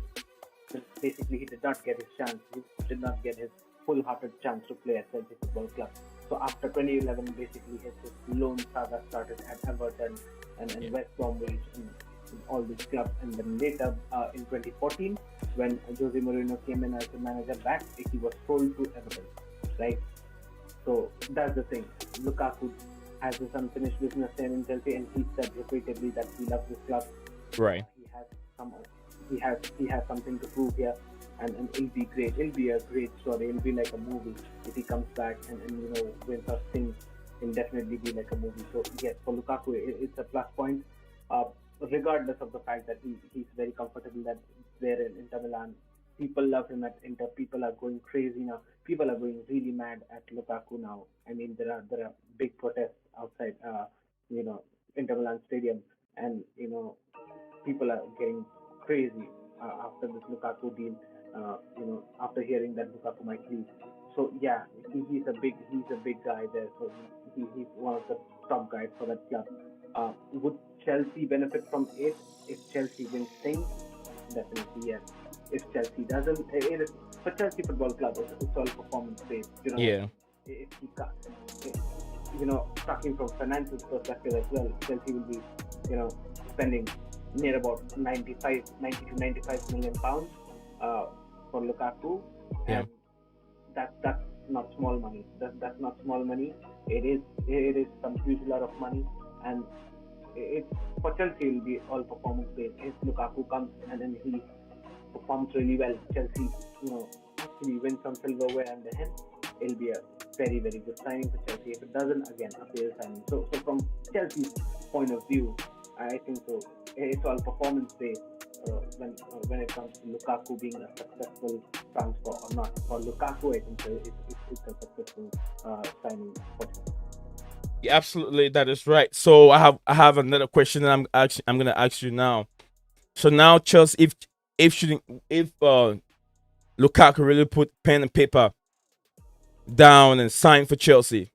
chance. He did not get his full-hearted chance to play at Chelsea Football Club. So after 2011, basically his loan saga started at Everton and West Bromwich and all these clubs. And then later in 2014, when Jose Mourinho came in as the manager back, he was sold to Everton, right? So that's the thing. Lukaku has this unfinished business there in Chelsea, and he said repeatedly that he loves this club. Right. He has something to prove here, and it'll be great. It'll be a great story. It'll be like a movie if he comes back and wins us things. It'll definitely be like a movie. So yes, for Lukaku, it's a plus point. Regardless of the fact that he's very comfortable that there in Inter Milan. People love him at Inter. People are going crazy now. People are going really mad at Lukaku now. There are big protests outside, Inter Milan stadium, and people are getting crazy after this Lukaku deal. After hearing that Lukaku might leave. So yeah, he's a big guy there. So he's one of the top guys for that club. Would Chelsea benefit from it if Chelsea wins things? Definitely yes. If Chelsea doesn't, for Chelsea Football Club, it's all performance based. If he talking from finances perspective as well, Chelsea will be, spending near about 90 to 95 million pounds for Lukaku, and that's not small money. That's not small money. It is some huge lot of money, and for Chelsea it will be all performance based. If Lukaku comes and then he performs really well, Chelsea actually win some silverware under him, it'll be a very, very good signing for Chelsea. If it doesn't, again, a failed signing. So from Chelsea's point of view, I think so. It's all performance based. when it comes to Lukaku being a successful transfer or not. For Lukaku, I think it's a successful signing for him. Yeah, absolutely, that is right. So I have another question that I'm gonna ask you now. So now Chelsea, if Lukaku really put pen and paper down and sign for Chelsea,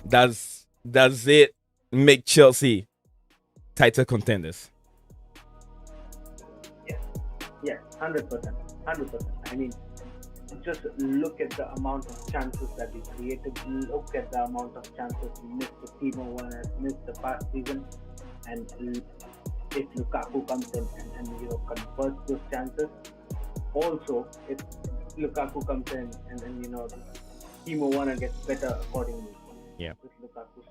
does it make Chelsea title contenders? Yes, 100%. 100%. I mean, just look at the amount of chances that he created. Look at the amount of chances he missed. The Timo Werner missed the past season, and if Lukaku comes in and converts those chances, also if Lukaku comes in and Timo Werner gets better accordingly. Yeah. With Lukaku,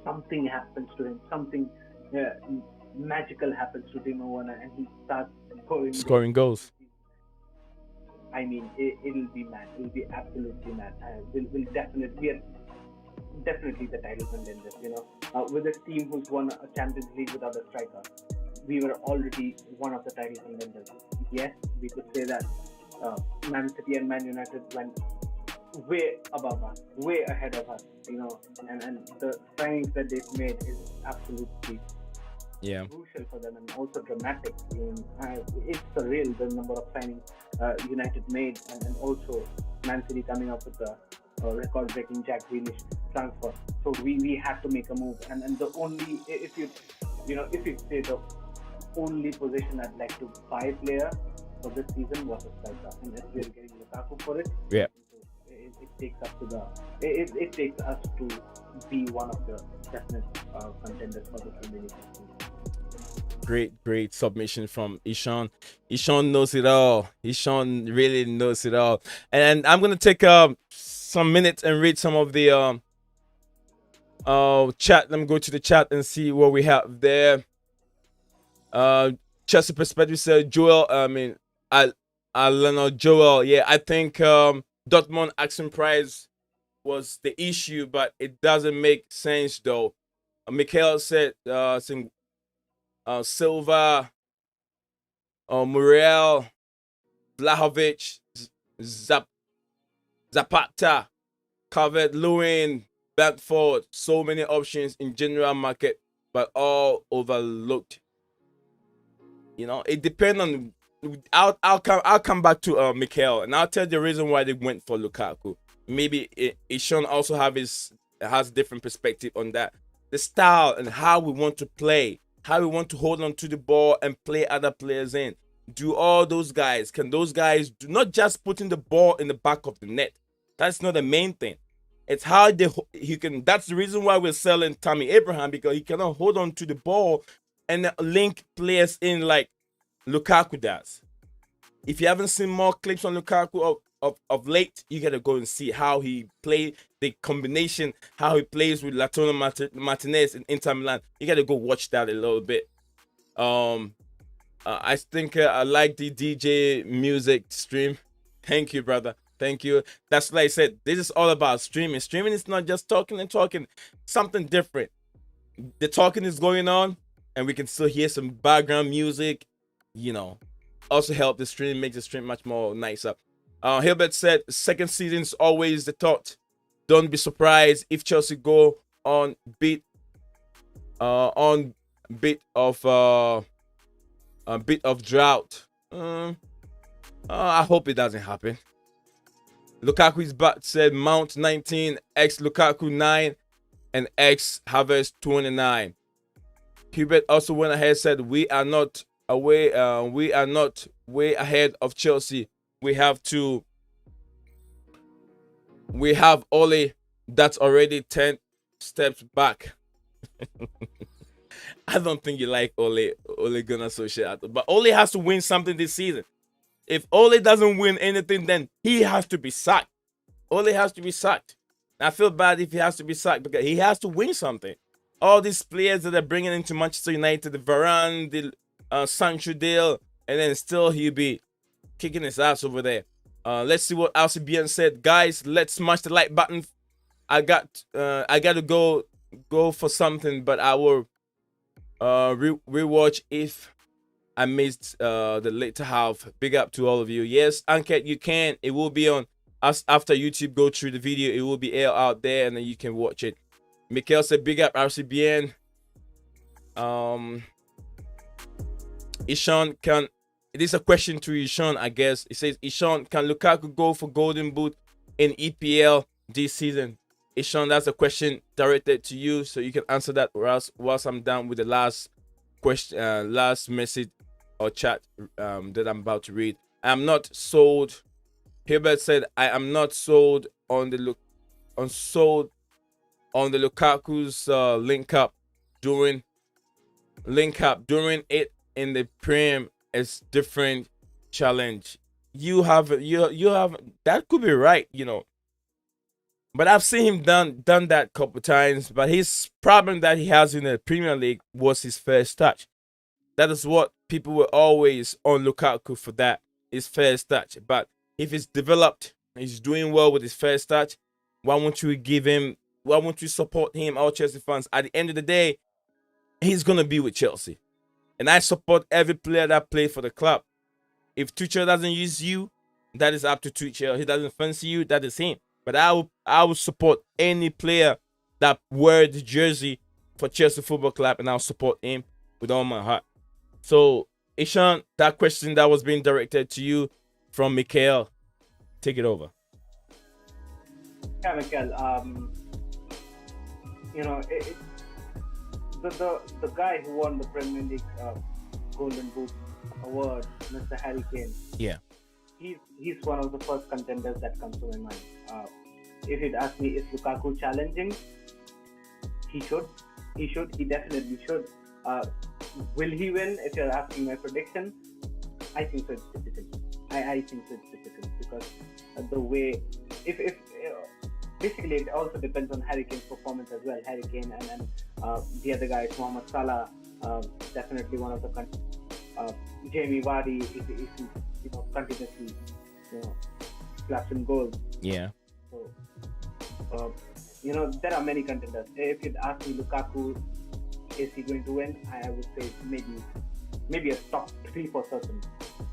something happens to him. Something magical happens to Timo Werner, and he starts Scoring goals. I mean, it'll be mad. It'll be absolutely mad. We are definitely the title contenders. With a team who's won a Champions League without a striker, we were already one of the title contenders. Yes, we could say that Man City and Man United went way above us, way ahead of us. And the signings that they've made is absolutely crucial for them and also dramatic. It's surreal, the number of signings United made, and also Man City coming up with the record-breaking Jack Grealish transfer. So we had to make a move, and the only if you say the only position I'd like to buy player for this season was a striker, and if we're getting Lukaku for it, it takes us to be one of the definite contenders for the Premier League. Great submission from Ishan. Ishan knows it all. Ishan really knows it all. And I'm gonna take some minutes and read some of the chat. Let me go to the chat and see what we have there. Chelsea perspective said Joel. Joel. Yeah, I think Dortmund asking price was the issue, but it doesn't make sense though. Mikhail said Silva, Muriel, Vlahovic, Zapata, Calvert-Lewin, Bamford. So many options in general market, but all overlooked. It depends on. I'll come back to Mikhail, and I'll tell you the reason why they went for Lukaku. Maybe Ishan also has different perspective on that. The style and how we want to play. How we want to hold on to the ball and play other players in. Do all those guys, can those guys do not just putting the ball in the back of the net? That's not the main thing. It's how he can. That's the reason why we're selling Tammy Abraham, because he cannot hold on to the ball and link players in like Lukaku does. If you haven't seen more clips on Lukaku of late, you gotta go and see how he played, the combination, how he plays with Lautaro Martinez in Inter Milan. You gotta go watch that a little bit. I think I like the DJ music stream. Thank you, brother. Thank you. That's like I said, this is all about streaming. Streaming is not just talking and talking. Something different. The talking is going on, and we can still hear some background music. Also help the stream, make the stream much more nicer. Hilbert said, second season is always the thought. Don't be surprised if Chelsea go on bit of drought. I hope it doesn't happen. Lukaku is back, said Mount 19, X Lukaku 9, and X Havertz 29. Hubert also went ahead, said we are not way ahead of Chelsea. We have Ole that's already 10 steps back. I don't think you like Ole Gunnar Solskjaer, but Ole has to win something this season. If Ole doesn't win anything, then he has to be sacked. Ole has to be sacked. I feel bad if he has to be sacked because he has to win something. All these players that are bringing into Manchester United, the Varane, the Sancho deal, and then still he'll be kicking his ass over there. Let's see what LCBN said. Guys, let's smash the like button. I got to go for something, but I will rewatch if I missed the later half. Big up to all of you. Yes, Anket, you can. It will be on us after YouTube go through the video. It will be out there, and then you can watch it. Mikhail said, big up RCBN. Ishan, can it is a question to Ishan, I guess. It says, Ishan, can Lukaku go for Golden Boot in EPL this season? Ishan, that's a question directed to you, so you can answer that whilst I'm done with the last question, last message or chat that I'm about to read. I'm not sold. Hilbert said, I am not sold on the Lukaku's link up during it in the Prem is different challenge. You have that could be right, you know. But I've seen him done that couple times. But his problem that he has in the Premier League was his first touch. That is what people were always on Lukaku for, that his first touch. But if he's developed, he's doing well with his first touch, why won't you support him, all Chelsea fans? At the end of the day, he's gonna be with Chelsea. And I support every player that played for the club. If Tuchel doesn't use you, that is up to Tuchel. He doesn't fancy you, that is him. But I will support any player that wear the jersey for Chelsea Football Club, and I'll support him with all my heart. So, Ishan, that question that was being directed to you from Mikhail, take it over. Yeah, Mikhail. You know, the guy who won the Premier League Golden Boot award, Mr. Harry Kane. Yeah. He's one of the first contenders that comes to my mind. If you'd ask me, is Lukaku challenging? He should. He definitely should. Will he win? If you're asking my prediction, I think so. It's difficult. I think so. It's difficult because the way, if basically it also depends on Harry Kane's performance as well. Harry Kane and the other guy, Mohamed Salah, definitely one of the Jamie Vardy is continuously slashing goals. Yeah. So there are many contenders. If you'd ask me, Lukaku, is he going to win? I would say maybe a top 3 for certain.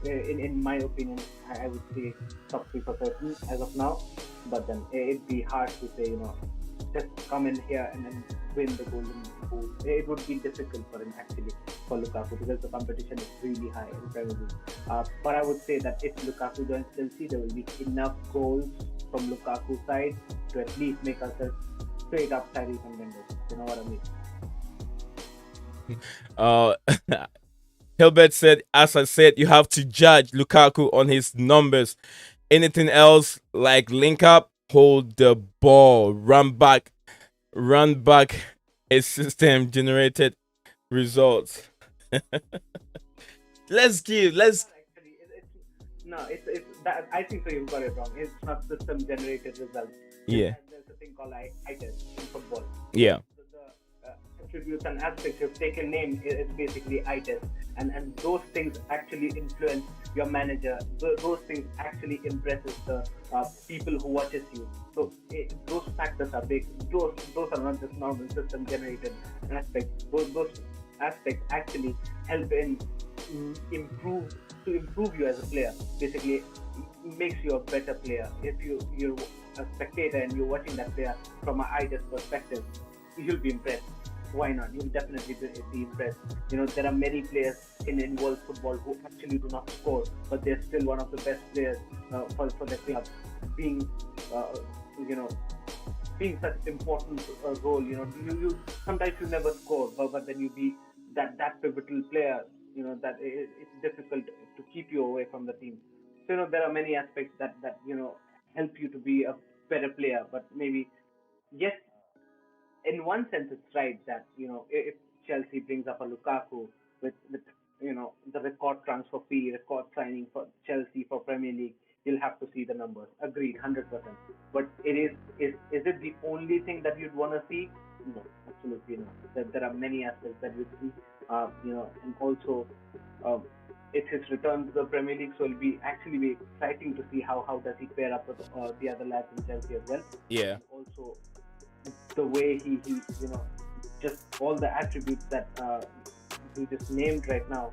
In my opinion, I would say top 3 for certain as of now. But then it'd be hard to say, just come in here and then win the Golden Boot. It would be difficult for him actually, for Lukaku, because the competition is really high in Premier League. But I would say that if Lukaku joins Chelsea, there will be enough goals from Lukaku's side to at least make us a straight up title contenders. You know what I mean? Hilbert said, as I said, you have to judge Lukaku on his numbers. Anything else like link up, hold the ball, run back, a system generated results. It's that, I think so. You've got it wrong. It's not system generated results. Yeah. There's a thing called eye test in football. Yeah. The attributes and aspects you've taken name is basically eye test, and those things actually influence your manager. Those things actually impresses the people who watches you. So those factors are big. Those are not just normal system generated aspects. Those aspects actually help in improve you as a player. Basically, makes you a better player. If you're a spectator and you're watching that player from an eye test perspective, you'll be impressed. Why not? You'll definitely be impressed. There are many players in world football who actually do not score, but they're still one of the best players for their club. Being such an important role. You sometimes you never score, but then you be that pivotal player. That it's difficult to keep you away from the team. So there are many aspects that help you to be a better player. But maybe yes, in one sense it's right that if Chelsea brings up a Lukaku with the record transfer fee, record signing for Chelsea for Premier League, you'll have to see the numbers. Agreed, 100%. But is it the only thing that you'd want to see? No, absolutely not. There are many aspects that you see, and also it's his return to the Premier League, so it'll be exciting to see how does he pair up with the other lads in Chelsea as well. Yeah. And also the way he just all the attributes that we just named right now,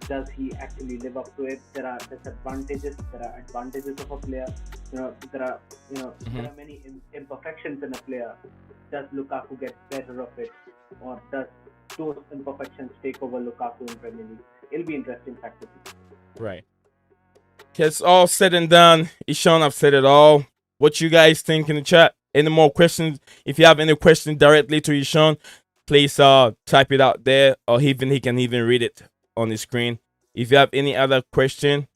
does he actually live up to it? There are disadvantages, there are advantages of a player. There are there are many imperfections in a player. Does Lukaku get better of it, or does those imperfections take over Lukaku in Premier League? It'll be interesting fact to see. Right. It's all said and done. Ishan, I've said it all. What you guys think in the chat? Any more questions? If you have any questions directly to Ishan, please type it out there, or even he can even read it on the screen. If you have any other question,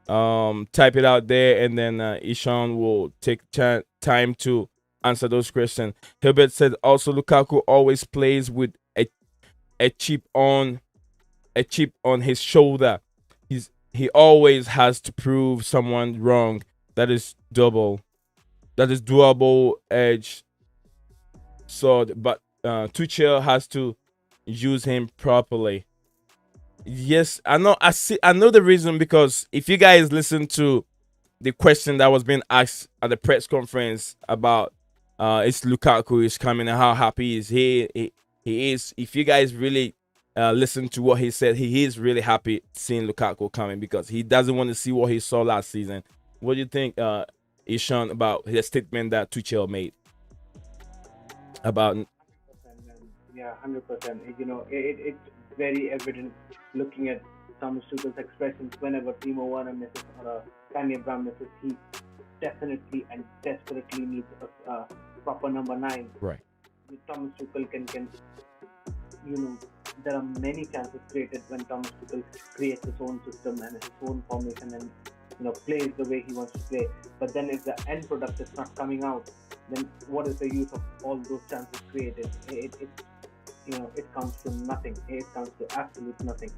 type it out there, and then Ishan will take time to answer those questions. Herbert said also Lukaku always plays with a chip on his shoulder. He always has to prove someone wrong. That is double edged sword, but Tuchel has to use him properly. Yes, I know. I know the reason, because if you guys listen to the question that was being asked at the press conference about is Lukaku is coming and how happy is he is. If you guys really listen to what he said, he is really happy seeing Lukaku coming, because he doesn't want to see what he saw last season. What do you think, Ishan, about his statement that Tuchel made about? 100%, yeah, 100%. It's very evident looking at Thomas Tuchel's expressions whenever Timo Werner misses or Kanye Brown misses. He definitely and desperately needs a proper number 9. Right. Thomas Tuchel can there are many chances created when Thomas Tuchel creates his own system and his own formation and plays the way he wants to play. But then if the end product is not coming out, then what is the use of all those chances created? It comes to nothing. It comes to absolute nothing.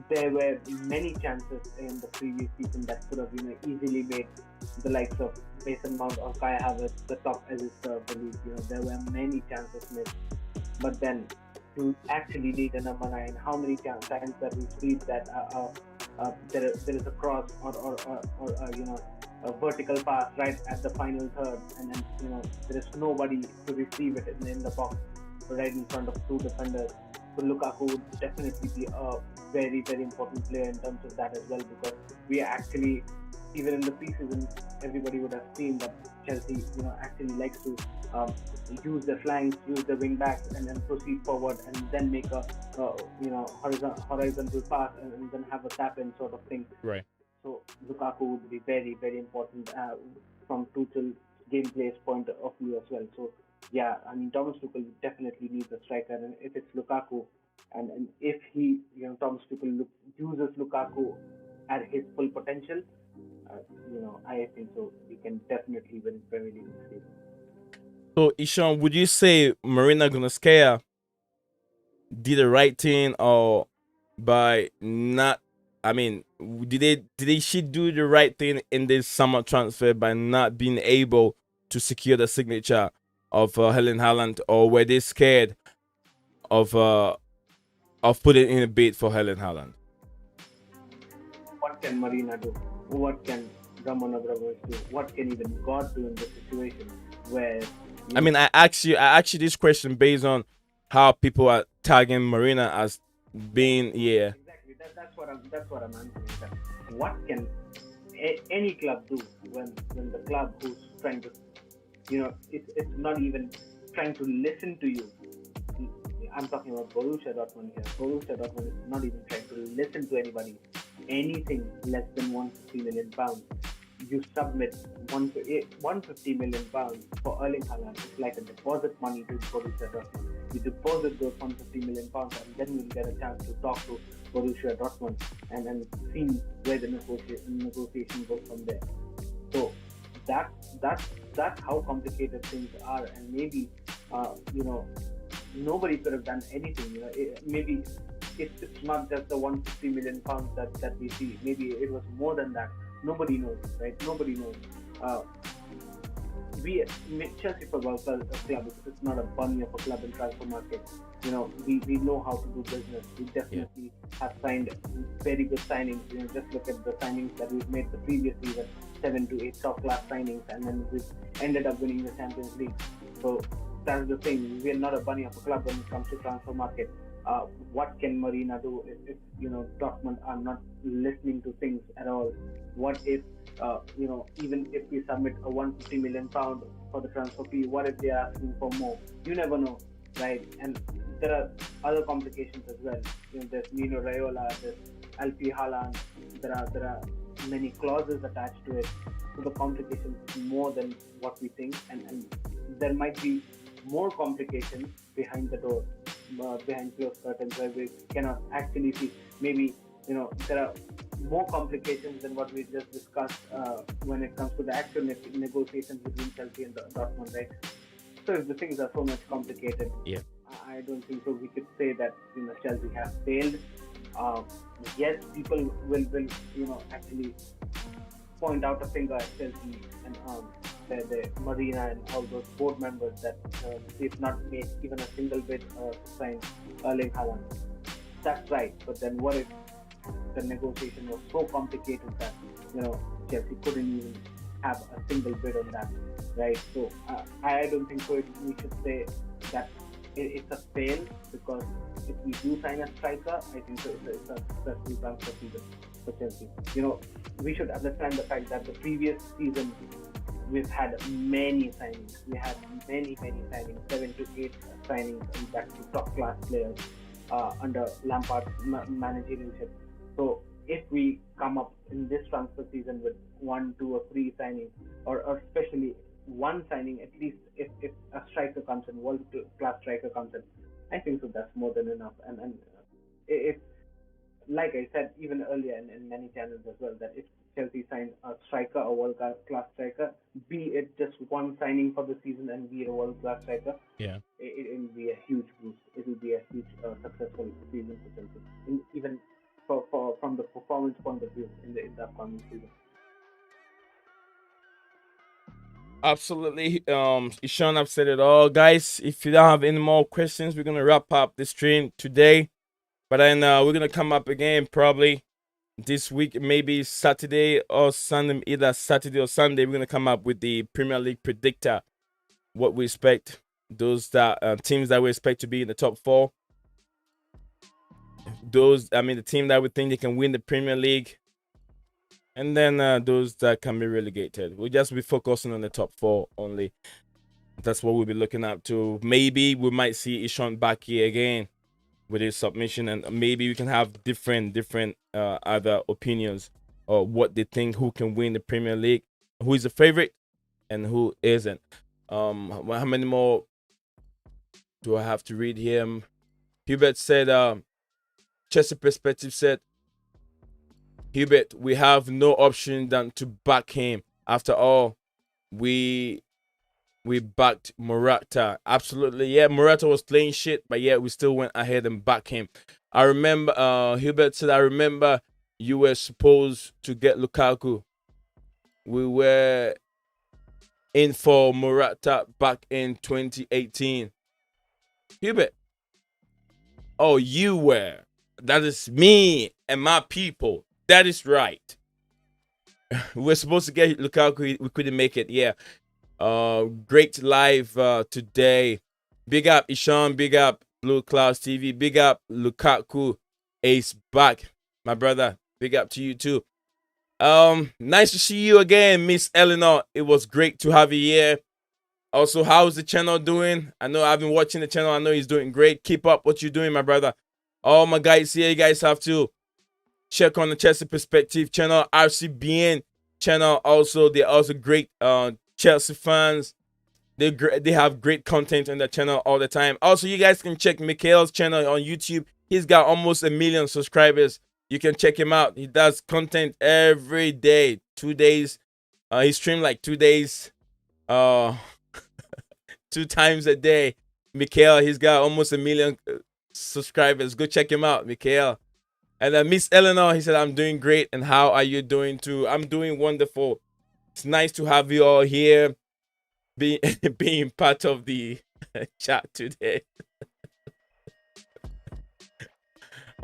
There were many chances in the previous season that could have easily made the likes of Mason Mount or Kai Havertz the top assister of the league. There were many chances missed. But then to actually lead a number 9, how many times that we see that there is a cross or a vertical pass right at the final third, and then there is nobody to receive it in the box right in front of 2 defenders. So Lukaku would definitely be a very, very important player in terms of that as well, because we are actually, even in the preseason, everybody would have seen that Chelsea actually likes to use the flanks, use the wing backs, and then proceed forward and then make a horizontal pass and then have a tap in sort of thing. Right. So Lukaku would be very, very important from Tuchel's gameplay's point of view as well. So yeah, I mean, Thomas Tuchel definitely needs a striker, and if it's Lukaku, and if he, Thomas Tuchel uses Lukaku at his full potential, I think so. We can definitely win Premier League this season. So Ishan, would you say Marina Gunskaya did the right thing, or by not? I mean, did she do the right thing in this summer transfer by not being able to secure the signature of Erling Haaland, or were they scared of putting in a bid for Erling Haaland? What can Marina do? What can Roman Abramovich do? What can even God do in this situation where? I mean, I asked you this question based on how people are tagging Marina as being Exactly. That's what I'm answering. What can any club do when the club who's trying to, it's not even trying to listen to you. I'm talking about Borussia Dortmund here. Borussia Dortmund is not even trying to listen to anybody. Anything less than £150 million. You submit £150 million for Erling Haaland. It's like a deposit money to Borussia Dortmund. You deposit those £150 million, and then you'll get a chance to talk to Borussia Dortmund and see where the negotiation goes from there. So that's how complicated things are, and maybe nobody could have done anything. Maybe it's not just the £150 million that we see. Maybe it was more than that. Nobody knows, right? Nobody knows. Chelsea Football Club, it's not a bunny of a club in transfer market. We know how to do business. We definitely have signed very good signings. Just look at the signings that we've made the previous season, 7 to 8 top class signings, and then we've ended up winning the Champions League. So that's the thing. We are not a bunny of a club when it comes to transfer market. What can Marina do if Dortmund are not listening to things at all? What if even if we submit a 150 million pound for the transfer fee, what if they are asking for more? You never know, right? And there are other complications as well. There's Mino Raiola, there's Alfie Haaland. There are many clauses attached to it. So the complications is more than what we think, and there might be more complications behind the door, behind closed curtains, where we cannot actually see. Maybe there are more complications than what we just discussed when it comes to the actual negotiations between Chelsea and Dortmund, right? So if the things are so much complicated, Yeah. I don't think so. We could say that Chelsea have failed. Yes, people will actually point out a finger at Chelsea and the Marina and all those board members that they've not made even a single bid to sign Erling Haaland. That's right, but then what if the negotiation was so complicated that Chelsea couldn't even have a single bid on that, right? So I don't think so. We should say that it's a fail, because if we do sign a striker, I think so it's a successful transfer season for Chelsea. We should understand the fact that the previous season we've had many signings. We had many signings, 7 to 8 signings, and that's the top class players under Lampard's managerialship. So if we come up in this transfer season with 1, 2, or 3 signings, or especially one signing, at least if a striker comes in, world class striker comes in, I think so that's more than enough. And if, like I said even earlier in many channels as well, that if Chelsea signs a striker, a world class striker, be it just one signing for the season and be it a world class striker, Yeah. it will be a huge boost. It will be a huge successful season for Chelsea, even from the performance point of view in the upcoming season. Absolutely. Ishan, I've said it all. Guys, if you don't have any more questions, we're gonna wrap up the stream today. But then we're gonna come up again probably this week, maybe Saturday or Sunday, either Saturday or Sunday. We're gonna come up with the Premier League predictor. What we expect, those that teams that we expect to be in the top 4. The team that we think they can win the Premier League. And then those that can be relegated. We'll just be focusing on the top 4 only. That's what we'll be looking up to. Maybe we might see Ishan back here again with his submission, and maybe we can have different other opinions or what they think, who can win the Premier League, who is the favorite and who isn't. How many more do I have to read here? Hubert said, Chelsea Perspective said, Hubert, we have no option than to back him. After all, we backed Morata. Absolutely, yeah. Morata was playing shit, but yeah, we still went ahead and backed him. I remember, Hubert said, I remember you were supposed to get Lukaku. We were in for Morata back in 2018. Hubert, oh, you were. That is me and my people. That is right. We were supposed to get Lukaku. We couldn't make it. Yeah. Great live today. Big up Ishan. Big up Blue Clouds TV. Big up Lukaku. Ace back, my brother. Big up to you too. Nice to see you again, Miss Eleanor. It was great to have you here. Also, how's the channel doing? I know I've been watching the channel. I know he's doing great. Keep up what you're doing, my brother. All my guys here, you guys have to check on the Chelsea Perspective channel, RCBN channel. Also, they're also great Chelsea fans. They have great content on their channel all the time. Also, you guys can check Mikhail's channel on YouTube. He's got almost 1 million subscribers. You can check him out. He does content every day, 2 days. He streams like 2 days, 2 times a day. Mikhail, he's got almost 1 million subscribers. Go check him out, Mikhail. And then Miss Eleanor, he said, I'm doing great. And how are you doing too? I'm doing wonderful. It's nice to have you all here, being part of the chat today.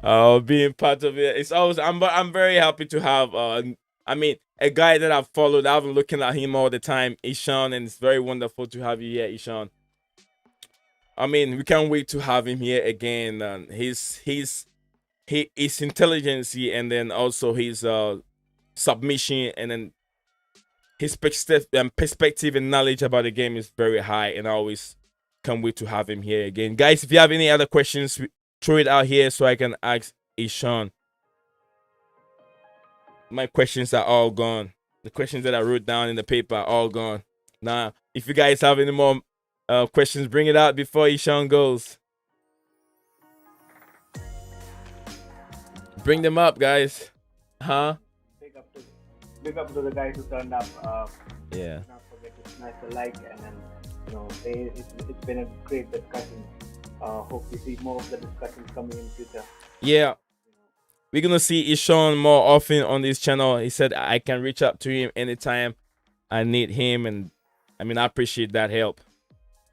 Being part of it. It's always, I'm very happy to have, a guy that I've followed. I've been looking at him all the time, Ishan, and it's very wonderful to have you here, Ishan. I mean, we can't wait to have him here again. And his intelligence, and then also his submission, and then his perspective and knowledge about the game is very high, and I always can't wait to have him here again. Guys, if you have any other questions, throw it out here so I can ask Ishan. My questions are all gone. The questions that I wrote down in the paper are all gone. Now, if you guys have any more questions, bring it out before Ishan goes. Bring them up, guys. Huh? Big up to the guys who turned up. Yeah. Not forget to smash the like, and then it's been a great discussion. Hope we see more of the discussions coming in future. Yeah. We're gonna see Ishan more often on this channel. He said I can reach out to him anytime I need him, and I mean I appreciate that help.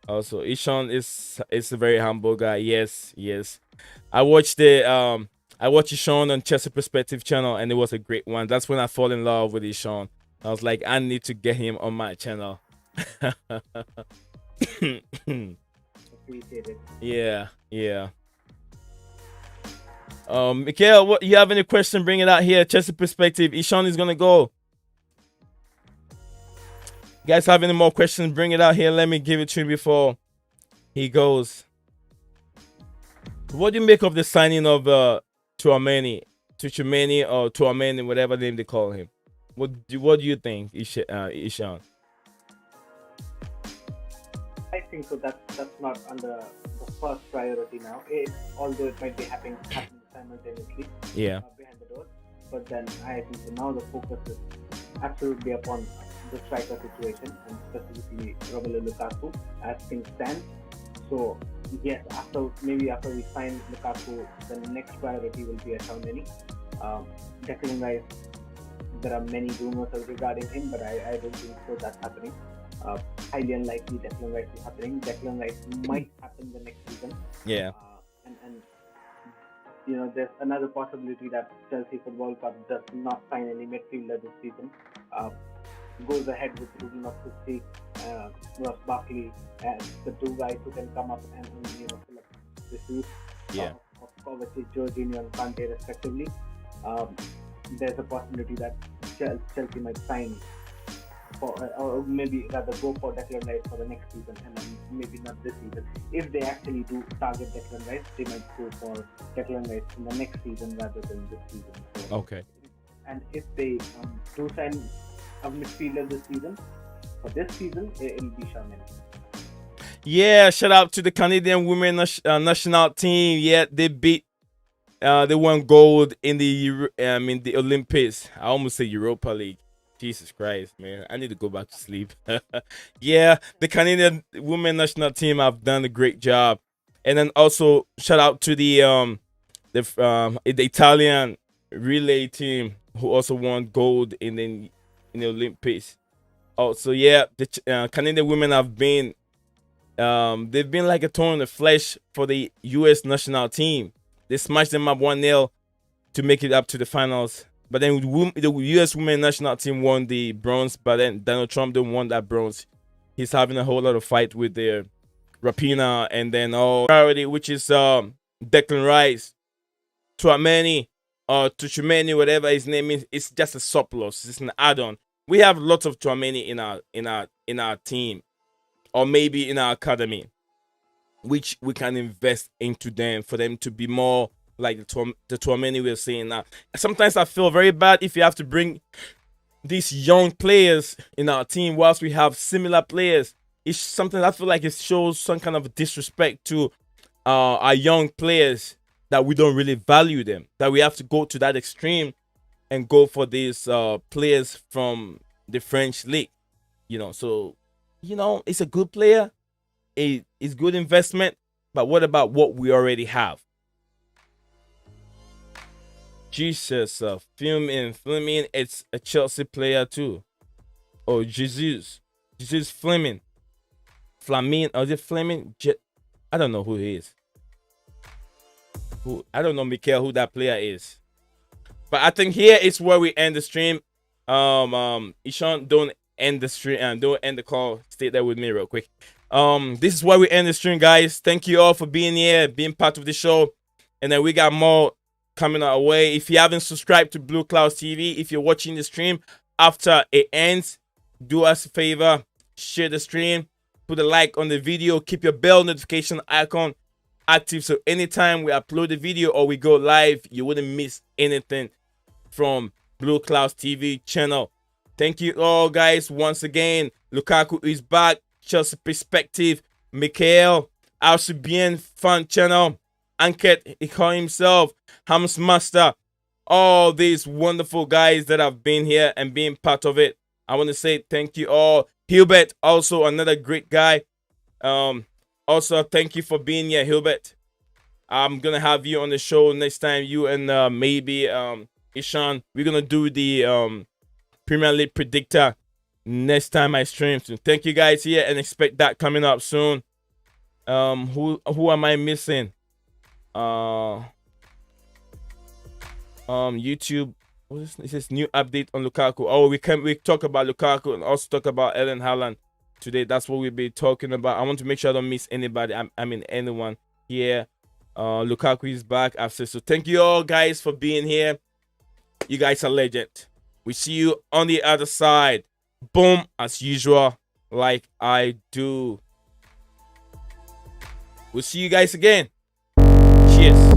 Also, Ishan is a very humble guy. Yes. I watched Ishan on Chelsea Perspective channel, and it was a great one. That's when I fall in love with Ishan. I was like, I need to get him on my channel. Appreciate it. Yeah. Mikhail, what you have any question? Bring it out here. Chelsea Perspective. Ishan is gonna go. You guys have any more questions? Bring it out here. Let me give it to him before he goes. What do you make of the signing of Tuchel, or Tuameni, whatever name they call him? What do you think, Ishan? I think so. That's not under the first priority now. Although it might be happening simultaneously. Yeah. Behind the doors, but then I think so now the focus is absolutely upon the striker situation, and specifically Romelu Lukaku as things stand. So yes, after we sign Lukaku, the next priority will be Achraf. Declan Rice, there are many rumors regarding him, but I don't think so that's happening. Highly unlikely Declan Rice is happening. Declan Rice might happen the next season. Yeah. And there's another possibility that Chelsea Football Club does not sign any midfielder this season. Goes ahead with Ruben Loftus-Cheek, Ross Barkley, and the two guys who can come up and fill up the shoes of Kovacic, Jorginho, and Kante respectively. There's a possibility that Chelsea might sign or maybe rather go for Declan Rice for the next season, and then maybe not this season. If they actually do target Declan Rice, they might go for Declan Rice in the next season rather than this season. So, okay. And if they do sign a midfielder this season, for this season, it will be Shaman. Yeah, shout out to the Canadian women national team. Yeah, they beat. They won gold in the Olympics. I almost say Europa League. Jesus Christ, man. I need to go back to sleep. Yeah, the Canadian women national team have done a great job. And then also shout out to the Italian relay team who also won gold in the Olympics. Also, yeah, the Canadian women have been they've been like a thorn in the flesh for the US national team. They smashed them up 1-0 to make it up to the finals. But then the U.S. women national team won the bronze, but then Donald Trump didn't want that bronze. He's having a whole lot of fight with their Rapina, and then priority, which is Declan Rice, Tuameni, or Tuchumeni, whatever his name is. It's just a surplus. It's an add-on. We have lots of Tuameni in our team, or maybe in our academy, which we can invest into them for them to be more like the Tuameni we're seeing now. Sometimes I feel very bad if you have to bring these young players in our team whilst we have similar players. It's something I feel like it shows some kind of disrespect to our young players, that we don't really value them, that we have to go to that extreme and go for these players from the French league. So it's a good player, it's good investment, but what about what we already have? Jesus, Fleming, it's a Chelsea player too. Oh, Jesus Fleming, or is it Fleming? I don't know who he is. I don't know, Mikhail, who that player is. But I think here is where we end the stream. Ishan, don't end the stream and don't end the call. Stay there with me real quick. This is where we end the stream, guys. Thank you all for being here, being part of the show. And then we got more coming our way. If you haven't subscribed to Blue Clouds TV, if you're watching the stream after it ends, do us a favor, share the stream, put a like on the video, keep your bell notification icon active so anytime we upload a video or we go live, you wouldn't miss anything from Blue Clouds TV channel. Thank you all, guys. Once again, Lukaku is back. Chelsea Perspective, Michael, Alcibian Fan Channel, Anket Ikon himself, Hams Master, all these wonderful guys that have been here and being part of it. I want to say thank you all. Hilbert, also another great guy. Also, thank you for being here, Hilbert. I'm going to have you on the show next time. You and maybe Ishan. We're going to do the Premier League predictor next time I stream. So thank you guys here and expect that coming up soon. Who am I missing? YouTube. What is this new update on Lukaku? Oh, we talk about Lukaku and also talk about Erling Haaland today. That's what we'll be talking about. I want to make sure I don't miss anybody. I mean anyone here. Lukaku is back after. So thank you all guys for being here. You guys are legend. We see you on the other side. Boom, as usual, like I do. We'll see you guys again. Cheers.